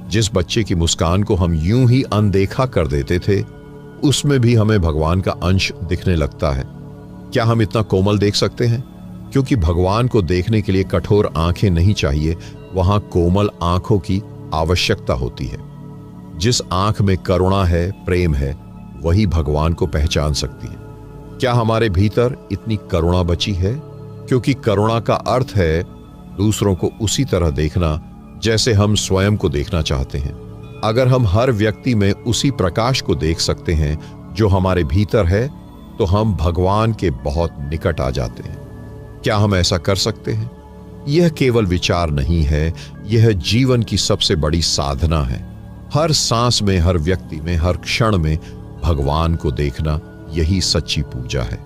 जिस बच्चे की मुस्कान को हम यूं ही अनदेखा कर देते थे, उसमें भी हमें भगवान का अंश दिखने लगता है। क्या हम इतना कोमल देख सकते हैं? क्योंकि भगवान को देखने के लिए कठोर आंखें नहीं चाहिए, वहां कोमल आंखों की आवश्यकता होती है। जिस आंख में करुणा है, प्रेम है, वही भगवान को पहचान सकती है। क्या हमारे भीतर इतनी करुणा बची है? क्योंकि करुणा का अर्थ है दूसरों को उसी तरह देखना जैसे हम स्वयं को देखना चाहते हैं। अगर हम हर व्यक्ति में उसी प्रकाश को देख सकते हैं जो हमारे भीतर है, तो हम भगवान के बहुत निकट आ जाते हैं। क्या हम ऐसा कर सकते हैं? यह केवल विचार नहीं है, यह जीवन की सबसे बड़ी साधना है। हर सांस में, हर व्यक्ति में, हर क्षण में भगवान को देखना, यही सच्ची पूजा है।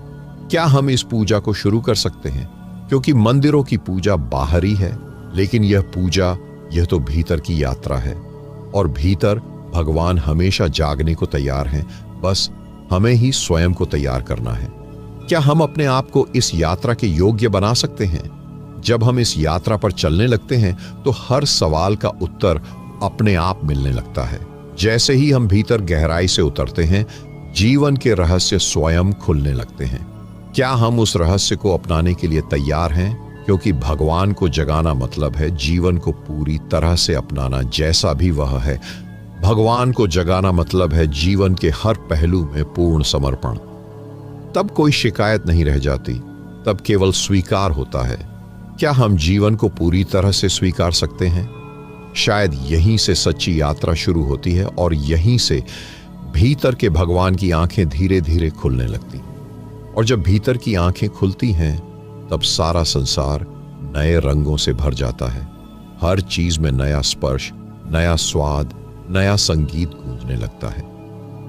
क्या हम इस पूजा को शुरू कर सकते हैं? क्योंकि मंदिरों की पूजा बाहरी है, लेकिन यह पूजा, यह तो भीतर की यात्रा है। और भीतर भगवान हमेशा जागने को तैयार हैं, बस हमें ही स्वयं को तैयार करना है। क्या हम अपने आप को इस यात्रा के योग्य बना सकते हैं? जब हम इस यात्रा पर चलने लगते हैं, तो हर सवाल का उत्तर अपने आप मिलने लगता है। जैसे ही हम भीतर गहराई से उतरते हैं, जीवन के रहस्य स्वयं खुलने लगते हैं। क्या हम उस रहस्य को अपनाने के लिए तैयार हैं? क्योंकि भगवान को जगाना मतलब है जीवन को पूरी तरह से अपनाना, जैसा भी वह है। भगवान को जगाना मतलब है जीवन के हर पहलू में पूर्ण समर्पण। तब कोई शिकायत नहीं रह जाती, तब केवल स्वीकार होता है। क्या हम जीवन को पूरी तरह से स्वीकार सकते हैं? शायद यहीं से सच्ची यात्रा शुरू होती है, और यहीं से भीतर के भगवान की आंखें धीरे धीरे खुलने लगती। और जब भीतर की आंखें खुलती हैं, तब सारा संसार नए रंगों से भर जाता है। हर चीज में नया स्पर्श, नया स्वाद, नया संगीत गूंजने लगता है।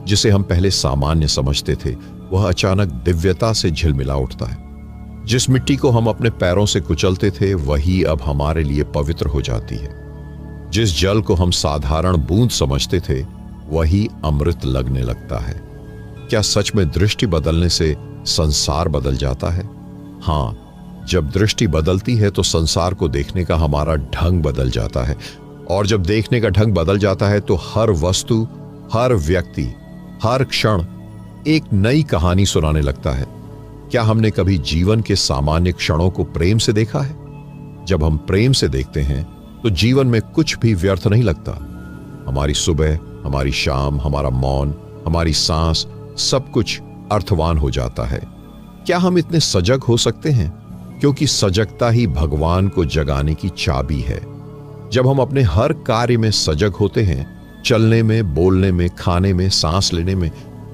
जिसे हम पहले सामान्य समझते थे, वह अचानक दिव्यता से झिलमिला उठता है। जिस मिट्टी को हम अपने पैरों से कुचलते थे, वही अब हमारे लिए पवित्र हो जाती है। जिस जल को हम साधारण बूंद समझते थे, वही अमृत लगने लगता है। क्या सच में दृष्टि बदलने से संसार बदल जाता है? हाँ, जब दृष्टि बदलती है तो संसार को देखने का हमारा ढंग बदल जाता है। और जब देखने का ढंग बदल जाता है, तो हर वस्तु, हर व्यक्ति, हर क्षण एक नई कहानी सुनाने लगता है। क्या हमने कभी जीवन के सामान्य क्षणों को प्रेम से देखा है? जब हम प्रेम से देखते हैं, तो जीवन में कुछ भी व्यर्थ नहीं लगता। हमारी सुबह, हमारी शाम, हमारा मौन, हमारी सांस, सब कुछ अर्थवान हो जाता है। क्या हम इतने सजग हो सकते हैं? क्योंकि सजगता ही भगवान को जगाने की चाबी है। जब हम अपने हर कार्य में सजग होते हैं, चलने में, बोलने में, खाने में, सांस लेने में,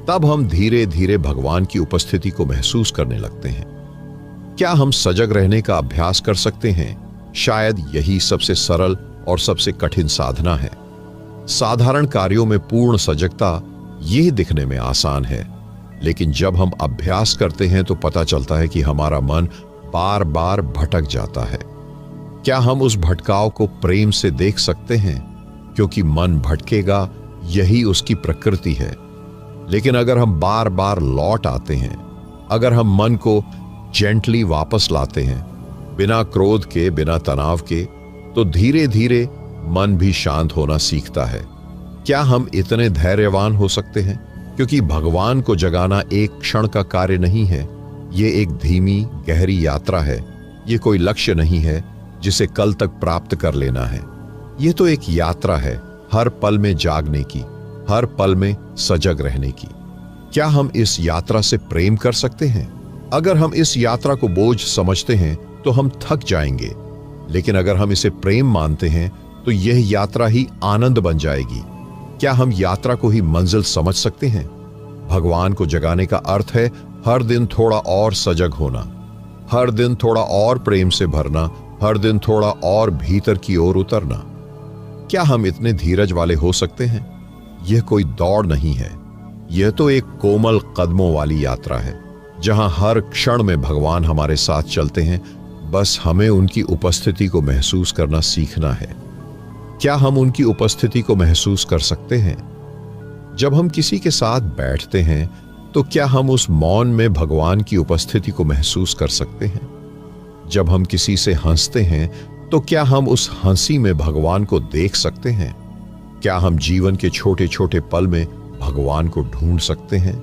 तब हम धीरे धीरे भगवान की उपस्थिति को महसूस करने लगते हैं। क्या हम सजग रहने का अभ्यास कर सकते हैं? शायद यही सबसे सरल और सबसे कठिन साधना है। साधारण कार्यों में पूर्ण सजगता यह दिखने में आसान है, लेकिन जब हम अभ्यास करते हैं तो पता चलता है कि हमारा मन बार बार भटक जाता है। क्या हम उस भटकाव को प्रेम से देख सकते हैं? क्योंकि मन भटकेगा, यही उसकी प्रकृति है। लेकिन अगर हम बार बार लौट आते हैं, अगर हम मन को जेंटली वापस लाते हैं, बिना क्रोध के, बिना तनाव के, तो धीरे धीरे मन भी शांत होना सीखता है। क्या हम इतने धैर्यवान हो सकते हैं? क्योंकि भगवान को जगाना एक क्षण का कार्य नहीं है, ये एक धीमी गहरी यात्रा है। ये कोई लक्ष्य नहीं है जिसे कल तक प्राप्त कर लेना है। ये तो एक यात्रा है, हर पल में जागने की, हर पल में सजग रहने की। क्या हम इस यात्रा से प्रेम कर सकते हैं? अगर हम इस यात्रा को बोझ समझते हैं तो हम थक जाएंगे, लेकिन अगर हम इसे प्रेम मानते हैं तो यह यात्रा ही आनंद बन जाएगी। क्या हम यात्रा को ही मंजिल समझ सकते हैं? भगवान को जगाने का अर्थ है हर दिन थोड़ा और सजग होना, हर दिन थोड़ा और प्रेम से भरना, हर दिन थोड़ा और भीतर की ओर उतरना। क्या हम इतने धीरज वाले हो सकते हैं? यह कोई दौड़ नहीं है, यह तो एक कोमल कदमों वाली यात्रा है, जहां हर क्षण में भगवान हमारे साथ चलते हैं। बस हमें उनकी उपस्थिति को महसूस करना सीखना है। क्या हम उनकी उपस्थिति को महसूस कर सकते हैं? जब हम किसी के साथ बैठते हैं तो क्या हम उस मौन में भगवान की उपस्थिति को महसूस कर सकते हैं? जब हम किसी से हंसते हैं तो क्या हम उस हंसी में भगवान को देख सकते हैं? क्या हम जीवन के छोटे छोटे पल में भगवान को ढूंढ सकते हैं?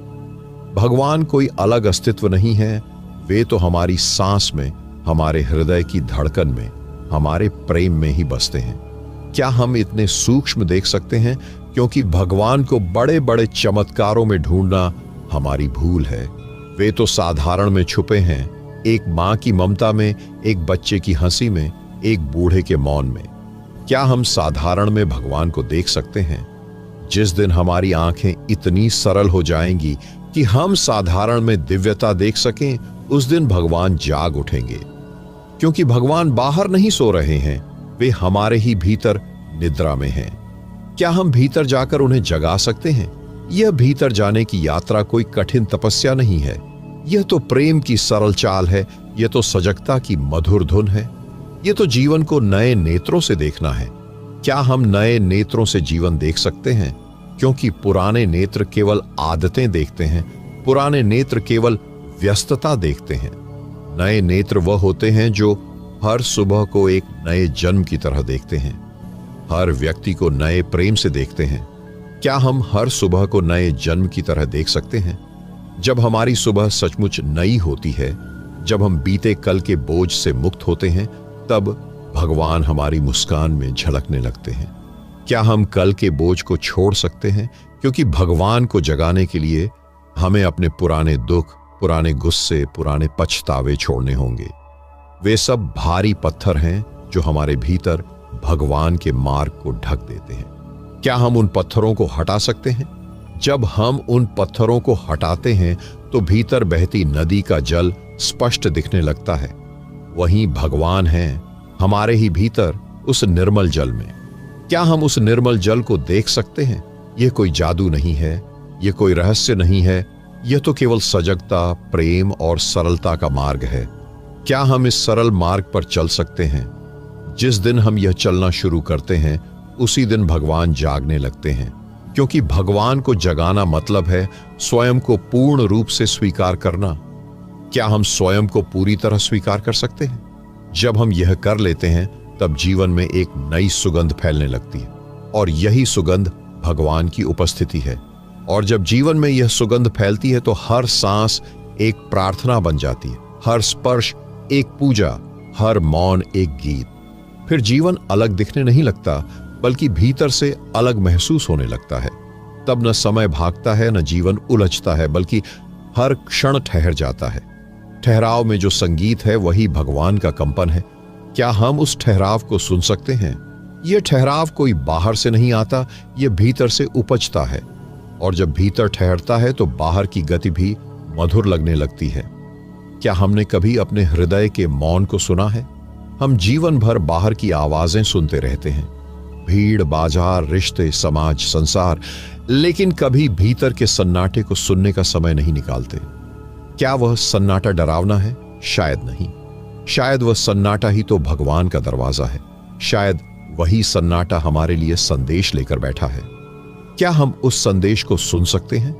भगवान कोई अलग अस्तित्व नहीं है, वे तो हमारी सांस में, हमारे हृदय की धड़कन में, हमारे प्रेम में ही बसते हैं। क्या हम इतने सूक्ष्म देख सकते हैं? क्योंकि भगवान को बड़े बड़े चमत्कारों में ढूंढना हमारी भूल है। वे तो साधारण में छुपे हैं, एक मां की ममता में, एक बच्चे की हंसी में, एक बूढ़े के मौन में। क्या हम साधारण में भगवान को देख सकते हैं? जिस दिन हमारी आंखें इतनी सरल हो जाएंगी कि हम साधारण में दिव्यता देख सकें, उस दिन भगवान जाग उठेंगे। क्योंकि भगवान बाहर नहीं सो रहे हैं, वे हमारे ही भीतर निद्रा में हैं। क्या हम भीतर जाकर उन्हें जगा सकते हैं? यह भीतर जाने की यात्रा कोई कठिन तपस्या नहीं है, यह तो प्रेम की सरल चाल है, यह तो सजगता की मधुर धुन है, यह तो जीवन को नए नेत्रों से देखना है। क्या हम नए नेत्रों से जीवन देख सकते हैं? क्योंकि पुराने नेत्र केवल आदतें देखते हैं, पुराने नेत्र केवल व्यस्तता देखते हैं। नए नेत्र वह होते हैं जो हर सुबह को एक नए जन्म की तरह देखते हैं, हर व्यक्ति को नए प्रेम से देखते हैं। क्या हम हर सुबह को नए जन्म की तरह देख सकते हैं? जब हमारी सुबह सचमुच नई होती है, जब हम बीते कल के बोझ से मुक्त होते हैं, तब भगवान हमारी मुस्कान में झलकने लगते हैं। क्या हम कल के बोझ को छोड़ सकते हैं? क्योंकि भगवान को जगाने के लिए हमें अपने पुराने दुख, पुराने गुस्से, पुराने पछतावे छोड़ने होंगे। वे सब भारी पत्थर हैं जो हमारे भीतर भगवान के मार्ग को ढक देते हैं। क्या हम उन पत्थरों को हटा सकते हैं? जब हम उन पत्थरों को हटाते हैं तो भीतर बहती नदी का जल स्पष्ट दिखने लगता है। वहीं भगवान हैं हमारे ही भीतर, उस निर्मल जल में। क्या हम उस निर्मल जल को देख सकते हैं? यह कोई जादू नहीं है, यह कोई रहस्य नहीं है, यह तो केवल सजगता, प्रेम और सरलता का मार्ग है। क्या हम इस सरल मार्ग पर चल सकते हैं? जिस दिन हम यह चलना शुरू करते हैं, उसी दिन भगवान जागने लगते हैं। क्योंकि भगवान को जगाना मतलब है स्वयं को पूर्ण रूप से स्वीकार करना। क्या हम स्वयं को पूरी तरह स्वीकार कर सकते हैं? जब हम यह कर लेते हैं, तब जीवन में एक नई सुगंध फैलने लगती है, और यही सुगंध भगवान की उपस्थिति है। और जब जीवन में यह सुगंध फैलती है तो हर सांस एक प्रार्थना बन जाती है, हर स्पर्श एक पूजा, हर मौन एक गीत। फिर जीवन अलग दिखने नहीं लगता, बल्कि भीतर से अलग महसूस होने लगता है। तब न समय भागता है, न जीवन उलझता है, बल्कि हर क्षण ठहर जाता है। ठहराव में जो संगीत है वही भगवान का कंपन है। क्या हम उस ठहराव को सुन सकते हैं? यह ठहराव कोई बाहर से नहीं आता, यह भीतर से उपजता है। और जब भीतर ठहरता है तो बाहर की गति भी मधुर लगने लगती है। क्या हमने कभी अपने हृदय के मौन को सुना है? हम जीवन भर बाहर की आवाजें सुनते रहते हैं, भीड़, बाजार, रिश्ते, समाज, संसार, लेकिन कभी भीतर के सन्नाटे को सुनने का समय नहीं निकालते। क्या वह सन्नाटा डरावना है? शायद नहीं। शायद वह सन्नाटा ही तो भगवान का दरवाजा है। शायद वही सन्नाटा हमारे लिए संदेश लेकर बैठा है। क्या हम उस संदेश को सुन सकते हैं?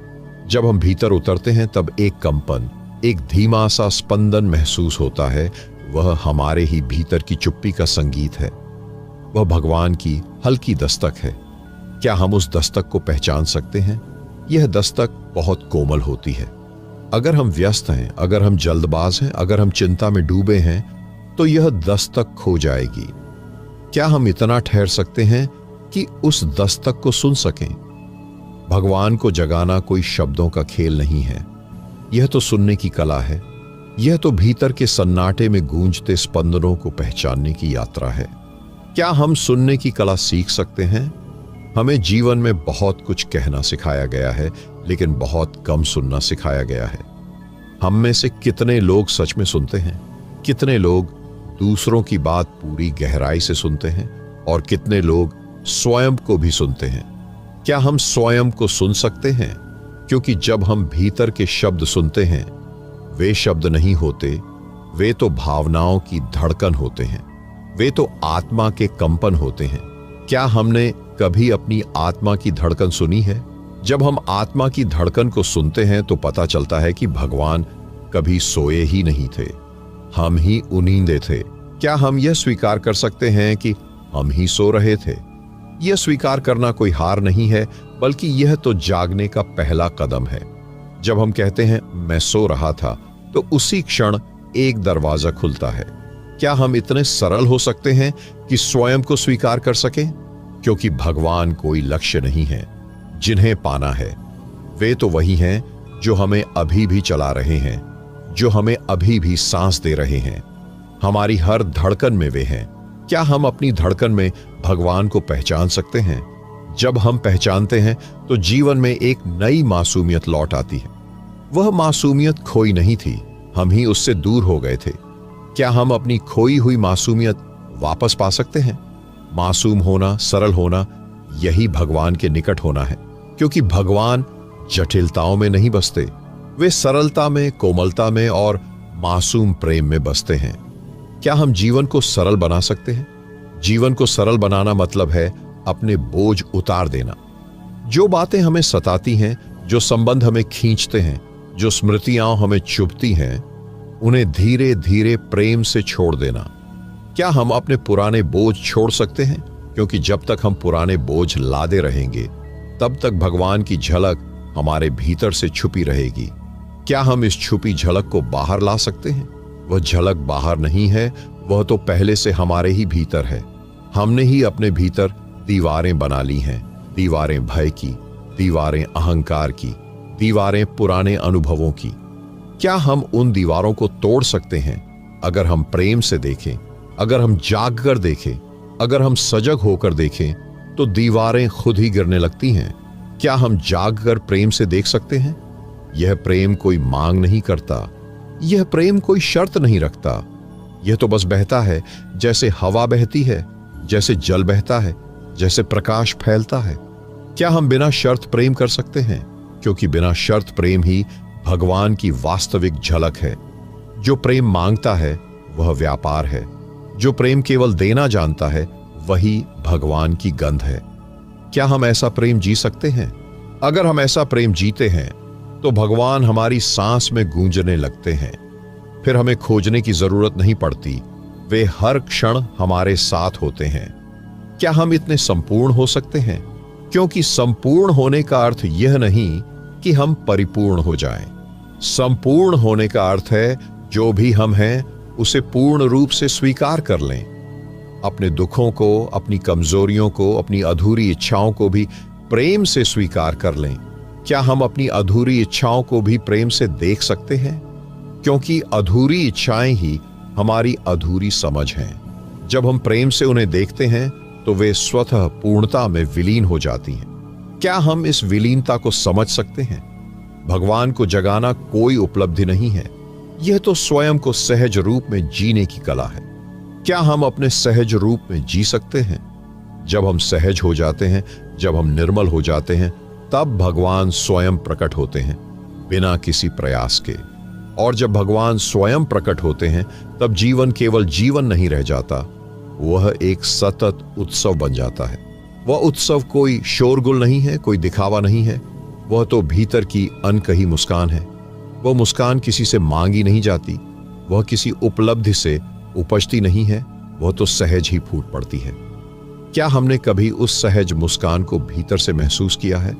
जब हम भीतर उतरते हैं तब एक कंपन, एक धीमा सा स्पंदन महसूस होता है। वह हमारे ही भीतर की चुप्पी का संगीत है। वह भगवान की हल्की दस्तक है। क्या हम उस दस्तक को पहचान सकते हैं? यह दस्तक बहुत कोमल होती है। अगर हम व्यस्त हैं, अगर हम जल्दबाज हैं, अगर हम चिंता में डूबे हैं, तो यह दस्तक खो जाएगी। क्या हम इतना ठहर सकते हैं कि उस दस्तक को सुन सकें? भगवान को जगाना कोई शब्दों का खेल नहीं है। यह तो सुनने की कला है। यह तो भीतर के सन्नाटे में गूंजते स्पंदनों को पहचानने की यात्रा है। क्या हम सुनने की कला सीख सकते हैं? हमें जीवन में बहुत कुछ कहना सिखाया गया है, लेकिन बहुत कम सुनना सिखाया गया है। हम में से कितने लोग सच में सुनते हैं? कितने लोग दूसरों की बात पूरी गहराई से सुनते हैं? और कितने लोग स्वयं को भी सुनते हैं? क्या हम स्वयं को सुन सकते हैं? क्योंकि जब हम भीतर के शब्द सुनते हैं, वे शब्द नहीं होते, वे तो भावनाओं की धड़कन होते हैं। वे तो आत्मा के कंपन होते हैं। क्या हमने कभी अपनी आत्मा की धड़कन सुनी है? जब हम आत्मा की धड़कन को सुनते हैं तो पता चलता है कि भगवान कभी सोए ही नहीं थे, हम ही उनींदे थे। क्या हम यह स्वीकार कर सकते हैं कि हम ही सो रहे थे? यह स्वीकार करना कोई हार नहीं है, बल्कि यह तो जागने का पहला कदम है। जब हम कहते हैं मैं सो रहा था, तो उसी क्षण एक दरवाजा खुलता है। क्या हम इतने सरल हो सकते हैं कि स्वयं को स्वीकार कर सकें? क्योंकि भगवान कोई लक्ष्य नहीं है जिन्हें पाना है। वे तो वही हैं जो हमें अभी भी चला रहे हैं, जो हमें अभी भी सांस दे रहे हैं। हमारी हर धड़कन में वे हैं। क्या हम अपनी धड़कन में भगवान को पहचान सकते हैं? जब हम पहचानते हैं तो जीवन में एक नई मासूमियत लौट आती है। वह मासूमियत खोई नहीं थी, हम ही उससे दूर हो गए थे। क्या हम अपनी खोई हुई मासूमियत वापस पा सकते हैं? मासूम होना, सरल होना, यही भगवान के निकट होना है। क्योंकि भगवान जटिलताओं में नहीं बसते, वे सरलता में, कोमलता में और मासूम प्रेम में बसते हैं। क्या हम जीवन को सरल बना सकते हैं? जीवन को सरल बनाना मतलब है अपने बोझ उतार देना। जो बातें हमें सताती हैं, जो संबंध हमें खींचते हैं, जो स्मृतियां हमें चुभती हैं, उन्हें धीरे धीरे प्रेम से छोड़ देना। क्या हम अपने पुराने बोझ छोड़ सकते हैं? क्योंकि जब तक हम पुराने बोझ लादे रहेंगे, तब तक भगवान की झलक हमारे भीतर से छुपी रहेगी। क्या हम इस छुपी झलक को बाहर ला सकते हैं? वह झलक बाहर नहीं है, वह तो पहले से हमारे ही भीतर है। हमने ही अपने भीतर दीवारें बना ली हैं। दीवारें भय की, दीवारें अहंकार की, दीवारें पुराने अनुभवों की। क्या हम उन दीवारों को तोड़ सकते हैं? अगर हम प्रेम से देखें, अगर हम जाग कर देखें, अगर हम सजग होकर देखें, तो दीवारें खुद ही गिरने लगती हैं। क्या हम जाग कर प्रेम से देख सकते हैं? यह प्रेम कोई मांग नहीं करता, यह प्रेम कोई शर्त नहीं रखता। यह तो बस बहता है, जैसे हवा बहती है, जैसे जल बहता है, जैसे प्रकाश फैलता है। क्या हम बिना शर्त प्रेम कर सकते हैं? क्योंकि बिना शर्त प्रेम ही भगवान की वास्तविक झलक है। जो प्रेम मांगता है वह व्यापार है। जो प्रेम केवल देना जानता है वही भगवान की गंध है। क्या हम ऐसा प्रेम जी सकते हैं? अगर हम ऐसा प्रेम जीते हैं तो भगवान हमारी सांस में गूंजने लगते हैं। फिर हमें खोजने की जरूरत नहीं पड़ती, वे हर क्षण हमारे साथ होते हैं। क्या हम इतने संपूर्ण हो सकते हैं? क्योंकि संपूर्ण होने का अर्थ यह नहीं कि हम परिपूर्ण हो जाएं। संपूर्ण होने का अर्थ है जो भी हम हैं उसे पूर्ण रूप से स्वीकार कर लें। अपने दुखों को, अपनी कमजोरियों को, अपनी अधूरी इच्छाओं को भी प्रेम से स्वीकार कर लें। क्या हम अपनी अधूरी इच्छाओं को भी प्रेम से देख सकते हैं? क्योंकि अधूरी इच्छाएं ही हमारी अधूरी समझ हैं। जब हम प्रेम से उन्हें देखते हैं तो वे स्वतः पूर्णता में विलीन हो जाती हैं। क्या हम इस विलीनता को समझ सकते हैं? भगवान को जगाना कोई उपलब्धि नहीं है, यह तो स्वयं को सहज रूप में जीने की कला है। क्या हम अपने सहज रूप में जी सकते हैं? जब हम सहज हो जाते हैं, जब हम निर्मल हो जाते हैं, तब भगवान स्वयं प्रकट होते हैं बिना किसी प्रयास के। और जब भगवान स्वयं प्रकट होते हैं, तब जीवन केवल जीवन नहीं रह जाता, वह एक सतत उत्सव बन जाता है। वह उत्सव कोई शोरगुल नहीं है, कोई दिखावा नहीं है, वह तो भीतर की अनकही मुस्कान है। वह मुस्कान किसी से मांगी नहीं जाती, वह किसी उपलब्धि से उपजती नहीं है, वह तो सहज ही फूट पड़ती है। क्या हमने कभी उस सहज मुस्कान को भीतर से महसूस किया है?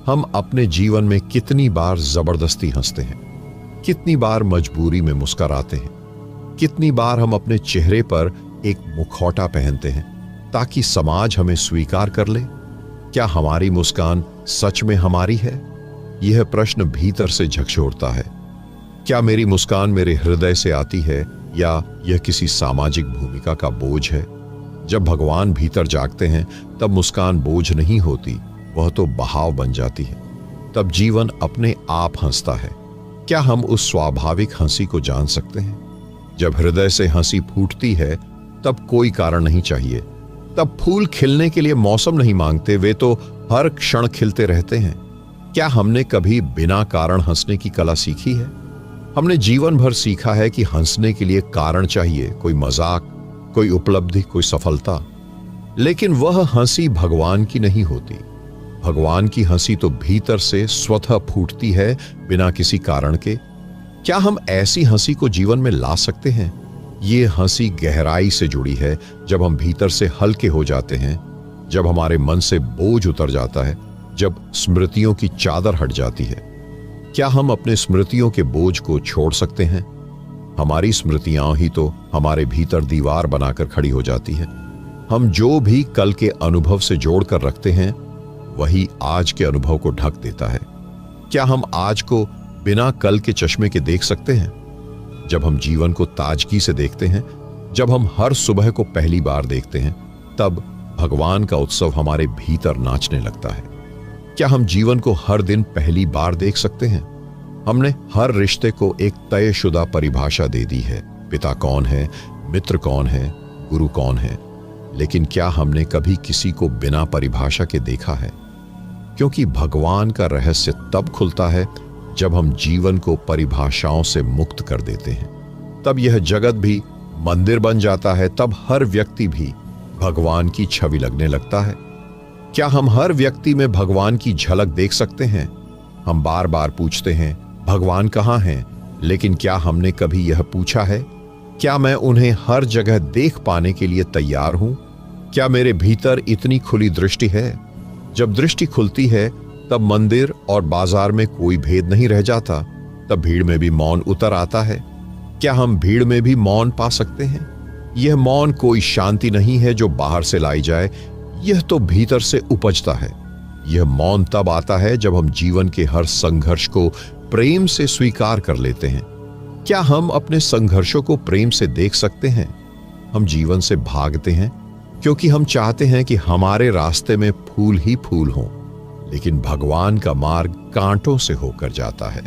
हम अपने जीवन में कितनी बार जबरदस्ती हंसते हैं, कितनी बार मजबूरी में मुस्कुराते हैं, कितनी बार हम अपने चेहरे पर एक मुखौटा पहनते हैं ताकि समाज हमें स्वीकार कर ले। क्या हमारी मुस्कान सच में हमारी है? यह प्रश्न भीतर से झकझोरता है। क्या मेरी मुस्कान मेरे हृदय से आती है या यह किसी सामाजिक भूमिका का बोझ है? जब भगवान भीतर जागते हैं, तब मुस्कान बोझ नहीं होती, वह तो बहाव बन जाती है। तब जीवन अपने आप हंसता है। क्या हम उस स्वाभाविक हंसी को जान सकते हैं? जब हृदय से हंसी फूटती है, तब कोई कारण नहीं चाहिए। तब फूल खिलने के लिए मौसम नहीं मांगते, वे तो हर क्षण खिलते रहते हैं। क्या हमने कभी बिना कारण हंसने की कला सीखी है? हमने जीवन भर सीखा है कि हंसने के लिए कारण चाहिए, कोई मजाक, कोई उपलब्धि, कोई सफलता। लेकिन वह हंसी भगवान की नहीं होती। भगवान की हंसी तो भीतर से स्वतः फूटती है, बिना किसी कारण के। क्या हम ऐसी हंसी को जीवन में ला सकते हैं? ये हंसी गहराई से जुड़ी है। जब हम भीतर से हल्के हो जाते हैं, जब हमारे मन से बोझ उतर जाता है, जब स्मृतियों की चादर हट जाती है। क्या हम अपने स्मृतियों के बोझ को छोड़ सकते हैं? हमारी स्मृतियां ही तो हमारे भीतर दीवार बनाकर खड़ी हो जाती है। हम जो भी कल के अनुभव से जोड़कर रखते हैं, वही आज के अनुभव को ढक देता है। क्या हम आज को बिना कल के चश्मे के देख सकते हैं? जब हम जीवन को ताजगी से देखते हैं, जब हम हर सुबह को पहली बार देखते हैं, तब भगवान का उत्सव हमारे भीतर नाचने लगता है। क्या हम जीवन को हर दिन पहली बार देख सकते हैं? हमने हर रिश्ते को एक तयशुदा परिभाषा दे दी है। पिता कौन है, मित्र कौन है, गुरु कौन है। लेकिन क्या हमने कभी किसी को बिना परिभाषा के देखा है? क्योंकि भगवान का रहस्य तब खुलता है जब हम जीवन को परिभाषाओं से मुक्त कर देते हैं। तब यह जगत भी मंदिर बन जाता है, तब हर व्यक्ति भी भगवान की छवि लगने लगता है। क्या हम हर व्यक्ति में भगवान की झलक देख सकते हैं? हम बार बार पूछते हैं, भगवान कहाँ हैं? लेकिन क्या हमने कभी यह पूछा है, क्या मैं उन्हें हर जगह देख पाने के लिए तैयार हूं? क्या मेरे भीतर इतनी खुली दृष्टि है? जब दृष्टि खुलती है, तब मंदिर और बाजार में कोई भेद नहीं रह जाता। तब भीड़ में भी मौन उतर आता है। क्या हम भीड़ में भी मौन पा सकते हैं? यह मौन कोई शांति नहीं है जो बाहर से लाई जाए, यह तो भीतर से उपजता है। यह मौन तब आता है जब हम जीवन के हर संघर्ष को प्रेम से स्वीकार कर लेते हैं। क्या हम अपने संघर्षों को प्रेम से देख सकते हैं? हम जीवन से भागते हैं क्योंकि हम चाहते हैं कि हमारे रास्ते में फूल ही फूल हों, लेकिन भगवान का मार्ग कांटों से होकर जाता है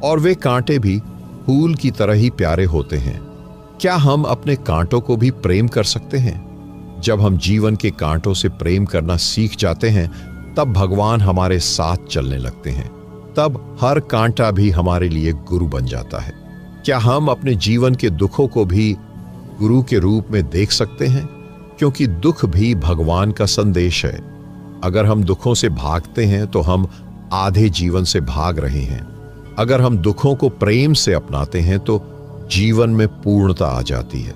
और वे कांटे भी फूल की तरह ही प्यारे होते हैं। क्या हम अपने कांटों को भी प्रेम कर सकते हैं? जब हम जीवन के कांटों से प्रेम करना सीख जाते हैं, तब भगवान हमारे साथ चलने लगते हैं। तब हर कांटा भी हमारे लिए गुरु बन जाता है। क्या हम अपने जीवन के दुखों को भी गुरु के रूप में देख सकते हैं? क्योंकि दुख भी भगवान का संदेश है। अगर हम दुखों से भागते हैं तो हम आधे जीवन से भाग रहे हैं। अगर हम दुखों को प्रेम से अपनाते हैं तो जीवन में पूर्णता आ जाती है।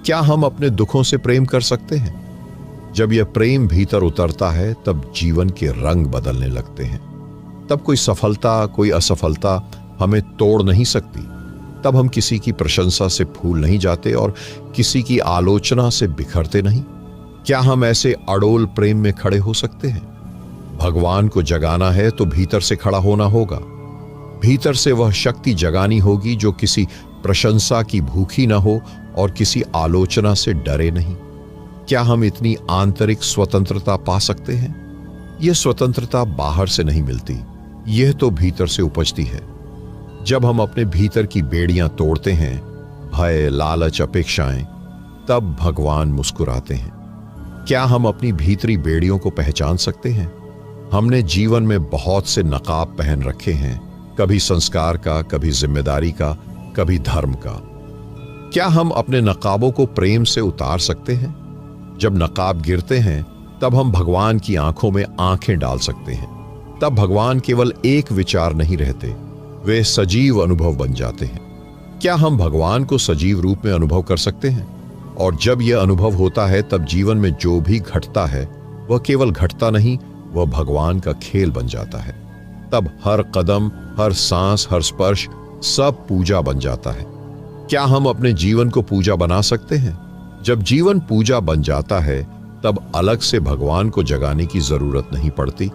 क्या हम अपने दुखों से प्रेम कर सकते हैं? जब यह प्रेम भीतर उतरता है, तब जीवन के रंग बदलने लगते हैं। तब कोई सफलता, कोई असफलता हमें तोड़ नहीं सकती। तब हम किसी की प्रशंसा से फूल नहीं जाते और किसी की आलोचना से बिखरते नहीं। क्या हम ऐसे अड़ोल प्रेम में खड़े हो सकते हैं? भगवान को जगाना है तो भीतर से खड़ा होना होगा। भीतर से वह शक्ति जगानी होगी जो किसी प्रशंसा की भूखी ना हो और किसी आलोचना से डरे नहीं। क्या हम इतनी आंतरिक स्वतंत्रता पा सकते हैं? यह स्वतंत्रता बाहर से नहीं मिलती, यह तो भीतर से उपजती है। जब हम अपने भीतर की बेड़ियां तोड़ते हैं, भय, लालच, अपेक्षाएं, तब भगवान मुस्कुराते हैं। क्या हम अपनी भीतरी बेड़ियों को पहचान सकते हैं? हमने जीवन में बहुत से नकाब पहन रखे हैं, कभी संस्कार का, कभी जिम्मेदारी का, कभी धर्म का। क्या हम अपने नकाबों को प्रेम से उतार सकते हैं? जब नकाब गिरते हैं तब हम भगवान की आंखों में आंखें डाल सकते हैं। तब भगवान केवल एक विचार नहीं रहते, वे सजीव अनुभव बन जाते हैं। क्या हम भगवान को सजीव रूप में अनुभव कर सकते हैं? और जब यह अनुभव होता है तब जीवन में जो भी घटता है वह केवल घटता नहीं, वह भगवान का खेल बन जाता है। तब हर कदम, हर सांस, हर स्पर्श सब पूजा बन जाता है। क्या हम अपने जीवन को पूजा बना सकते हैं? जब जीवन पूजा बन जाता है तब अलग से भगवान को जगाने की जरूरत नहीं पड़ती।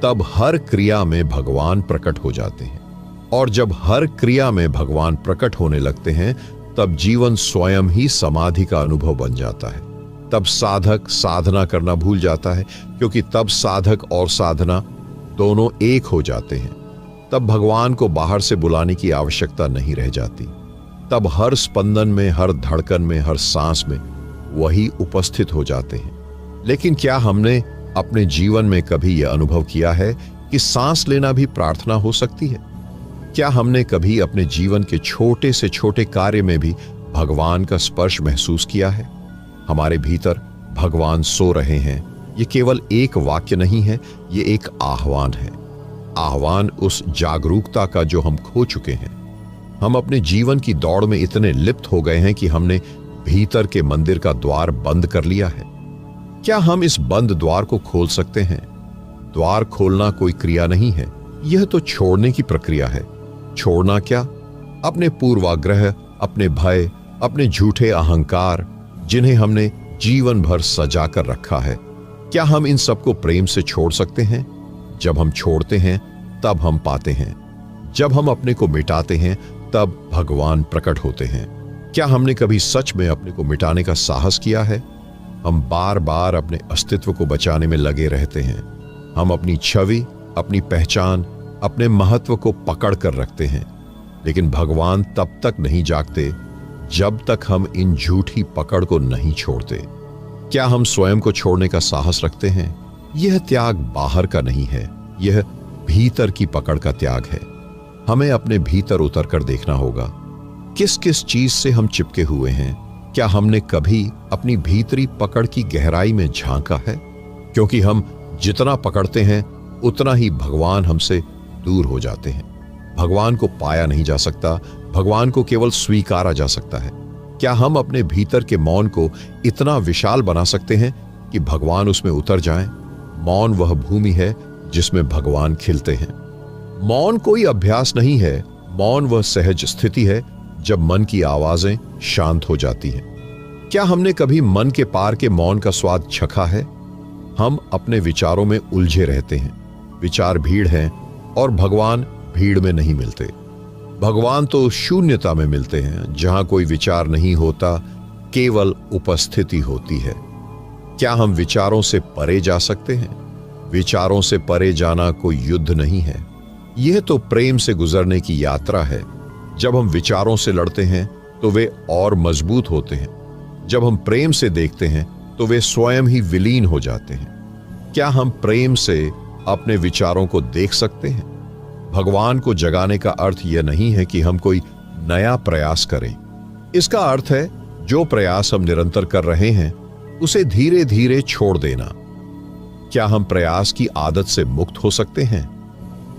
तब हर क्रिया में भगवान प्रकट हो जाते हैं। और जब हर क्रिया में भगवान प्रकट होने लगते हैं तब जीवन स्वयं ही समाधि का अनुभव बन जाता है। तब साधक साधना करना भूल जाता है, क्योंकि तब साधक और साधना दोनों एक हो जाते हैं। तब भगवान को बाहर से बुलाने की आवश्यकता नहीं रह जाती। तब हर स्पंदन में, हर धड़कन में, हर सांस में वही उपस्थित हो जाते हैं। लेकिन क्या हमने अपने जीवन में कभी यह अनुभव किया है कि सांस लेना भी प्रार्थना हो सकती है? क्या हमने कभी अपने जीवन के छोटे से छोटे कार्य में भी भगवान का स्पर्श महसूस किया है? हमारे भीतर भगवान सो रहे हैं, ये केवल एक वाक्य नहीं है, ये एक आह्वान है। आह्वान उस जागरूकता का जो हम खो चुके हैं। हम अपने जीवन की दौड़ में इतने लिप्त हो गए हैं कि हमने भीतर के मंदिर का द्वार बंद कर लिया है। क्या हम इस बंद द्वार को खोल सकते हैं? द्वार खोलना कोई क्रिया नहीं है, यह तो छोड़ने की प्रक्रिया है। छोड़ना क्या? अपने पूर्वाग्रह, अपने भय, अपने झूठे अहंकार, जिन्हें हमने जीवन भर सजा कर रखा है। क्या हम इन सबको प्रेम से छोड़ सकते हैं? जब हम छोड़ते हैं तब हम पाते हैं। जब हम अपने को मिटाते हैं तब भगवान प्रकट होते हैं। क्या हमने कभी सच में अपने को मिटाने का साहस किया है? हम बार बार अपने अस्तित्व को बचाने में लगे रहते हैं। हम अपनी छवि, अपनी पहचान, अपने महत्व को पकड़ कर रखते हैं। लेकिन भगवान तब तक नहीं जागते जब तक हम इन झूठी पकड़ को नहीं छोड़ते। क्या हम स्वयं को छोड़ने का साहस रखते हैं? यह त्याग बाहर का नहीं है, यह भीतर की पकड़ का त्याग है। हमें अपने भीतर उतर कर देखना होगा, किस किस चीज से हम चिपके हुए हैं। क्या हमने कभी अपनी भीतरी पकड़ की गहराई में झांका है? क्योंकि हम जितना पकड़ते हैं उतना ही भगवान हमसे दूर हो जाते हैं। भगवान को पाया नहीं जा सकता, भगवान को केवल स्वीकारा जा सकता है। क्या हम अपने भीतर के मौन को इतना विशाल बना सकते हैं कि भगवान उसमें उतर जाएं? मौन वह भूमि है जिसमें भगवान खिलते हैं। मौन कोई अभ्यास नहीं है, मौन वह सहज स्थिति है जब मन की आवाजें शांत हो जाती हैं। क्या हमने कभी मन के पार के मौन का स्वाद चखा है? हम अपने विचारों में उलझे रहते हैं। विचार भीड़ हैं और भगवान भीड़ में नहीं मिलते। भगवान तो शून्यता में मिलते हैं, जहां कोई विचार नहीं होता, केवल उपस्थिति होती है। क्या हम विचारों से परे जा सकते हैं? विचारों से परे जाना कोई युद्ध नहीं है, यह तो प्रेम से गुजरने की यात्रा है। जब हम विचारों से लड़ते हैं तो वे और मजबूत होते हैं। जब हम प्रेम से देखते हैं तो वे स्वयं ही विलीन हो जाते हैं। क्या हम प्रेम से अपने विचारों को देख सकते हैं? भगवान को जगाने का अर्थ यह नहीं है कि हम कोई नया प्रयास करें। इसका अर्थ है जो प्रयास हम निरंतर कर रहे हैं उसे धीरे धीरे छोड़ देना। क्या हम प्रयास की आदत से मुक्त हो सकते हैं?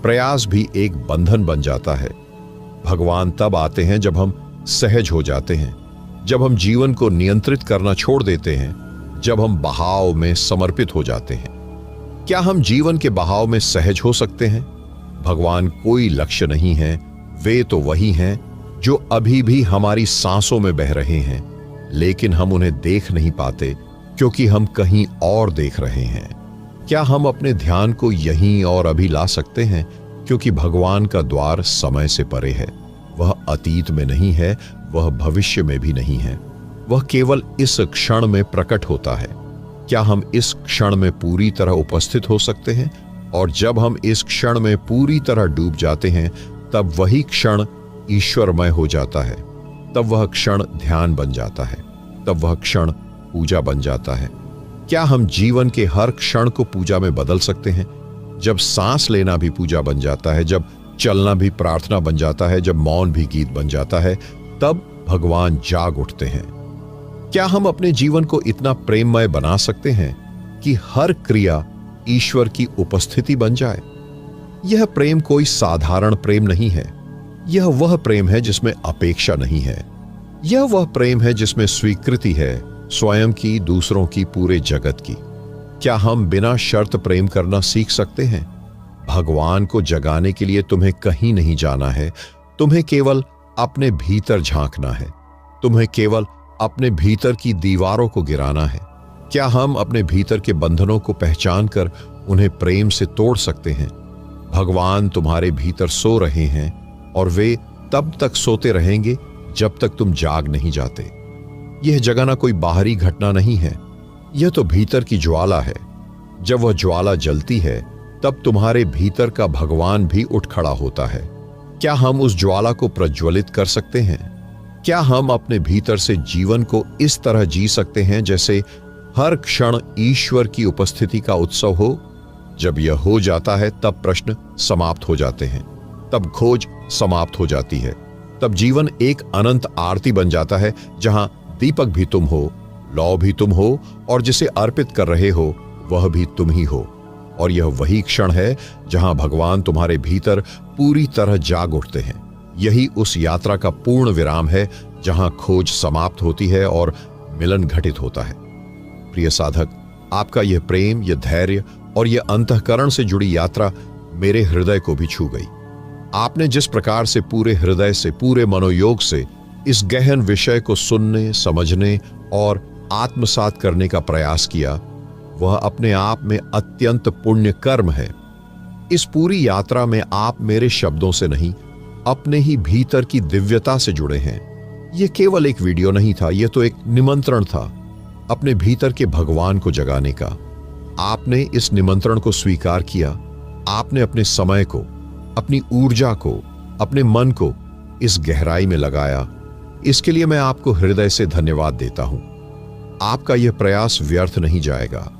प्रयास भी एक बंधन बन जाता है। भगवान तब आते हैं जब हम सहज हो जाते हैं, जब हम जीवन को नियंत्रित करना छोड़ देते हैं, जब हम बहाव में समर्पित हो जाते हैं। क्या हम जीवन के बहाव में सहज हो सकते हैं? भगवान कोई लक्ष्य नहीं है, वे तो वही हैं जो अभी भी हमारी सांसों में बह रहे हैं, लेकिन हम उन्हें देख नहीं पाते क्योंकि हम कहीं और देख रहे हैं। क्या हम अपने ध्यान को यहीं और अभी ला सकते हैं? क्योंकि भगवान का द्वार समय से परे है, वह अतीत में नहीं है, वह भविष्य में भी नहीं है, वह केवल इस क्षण में प्रकट होता है। क्या हम इस क्षण में पूरी तरह उपस्थित हो सकते हैं? और जब हम इस क्षण में पूरी तरह डूब जाते हैं तब वही क्षण ईश्वरमय हो जाता है, तब वह क्षण ध्यान बन जाता है, तब वह क्षण पूजा बन जाता है। क्या हम जीवन के हर क्षण को पूजा में बदल सकते हैं? जब सांस लेना भी पूजा बन जाता है, जब चलना भी प्रार्थना बन जाता है, जब मौन भी गीत बन जाता है, तब भगवान जाग उठते हैं। क्या हम अपने जीवन को इतना प्रेममय बना सकते हैं कि हर क्रिया ईश्वर की उपस्थिति बन जाए? यह प्रेम कोई साधारण प्रेम नहीं है। यह वह प्रेम है जिसमें अपेक्षा नहीं है। यह वह प्रेम है जिसमें स्वीकृति है, स्वयं की, दूसरों की, पूरे जगत की। क्या हम बिना शर्त प्रेम करना सीख सकते हैं? भगवान को जगाने के लिए तुम्हें कहीं नहीं जाना है, तुम्हें केवल अपने भीतर झांकना है। तुम्हें केवल अपने भीतर की दीवारों को गिराना है। क्या हम अपने भीतर के बंधनों को पहचान कर उन्हें प्रेम से तोड़ सकते हैं? भगवान तुम्हारे भीतर सो रहे हैं और वे तब तक सोते रहेंगे जब तक तुम जाग नहीं जाते। यह जगाना कोई बाहरी घटना नहीं है, यह तो भीतर की ज्वाला है। जब वह ज्वाला जलती है तब तुम्हारे भीतर का भगवान भी उठ खड़ा होता है। क्या हम उस ज्वाला को प्रज्वलित कर सकते हैं? क्या हम अपने भीतर से जीवन को इस तरह जी सकते हैं जैसे हर क्षण ईश्वर की उपस्थिति का उत्सव हो? जब यह हो जाता है तब प्रश्न समाप्त हो जाते हैं, तब खोज समाप्त हो जाती है, तब जीवन एक अनंत आरती बन जाता है जहां दीपक भी तुम हो, लौ भी तुम हो और जिसे अर्पित कर रहे हो वह भी तुम ही हो। और यह वही क्षण है जहां भगवान तुम्हारे भीतर पूरी तरह जाग उठते हैं। यही उस यात्रा का पूर्ण विराम है जहां खोज समाप्त होती है और मिलन घटित होता है। प्रिय साधक, आपका यह प्रेम, यह धैर्य और यह अंतःकरण से जुड़ी यात्रा मेरे हृदय को भी छू गई। आपने जिस प्रकार से पूरे हृदय से, पूरे मनोयोग से इस गहन विषय को सुनने, समझने और आत्मसात करने का प्रयास किया, वह अपने आप में अत्यंत पुण्य कर्म है। इस पूरी यात्रा में आप मेरे शब्दों से नहीं, अपने ही भीतर की दिव्यता से जुड़े हैं। यह केवल एक वीडियो नहीं था, यह तो एक निमंत्रण था अपने भीतर के भगवान को जगाने का। आपने इस निमंत्रण को स्वीकार किया। आपने अपने समय को, अपनी ऊर्जा को, अपने मन को इस गहराई में लगाया। इसके लिए मैं आपको हृदय से धन्यवाद देता हूं। आपका यह प्रयास व्यर्थ नहीं जाएगा।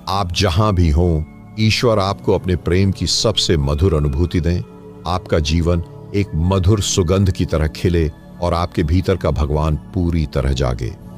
आप जहां भी हों, ईश्वर आपको अपने प्रेम की सबसे मधुर अनुभूति दें। आपका जीवन एक मधुर सुगंध की तरह खिले और आपके भीतर का भगवान पूरी तरह जागे।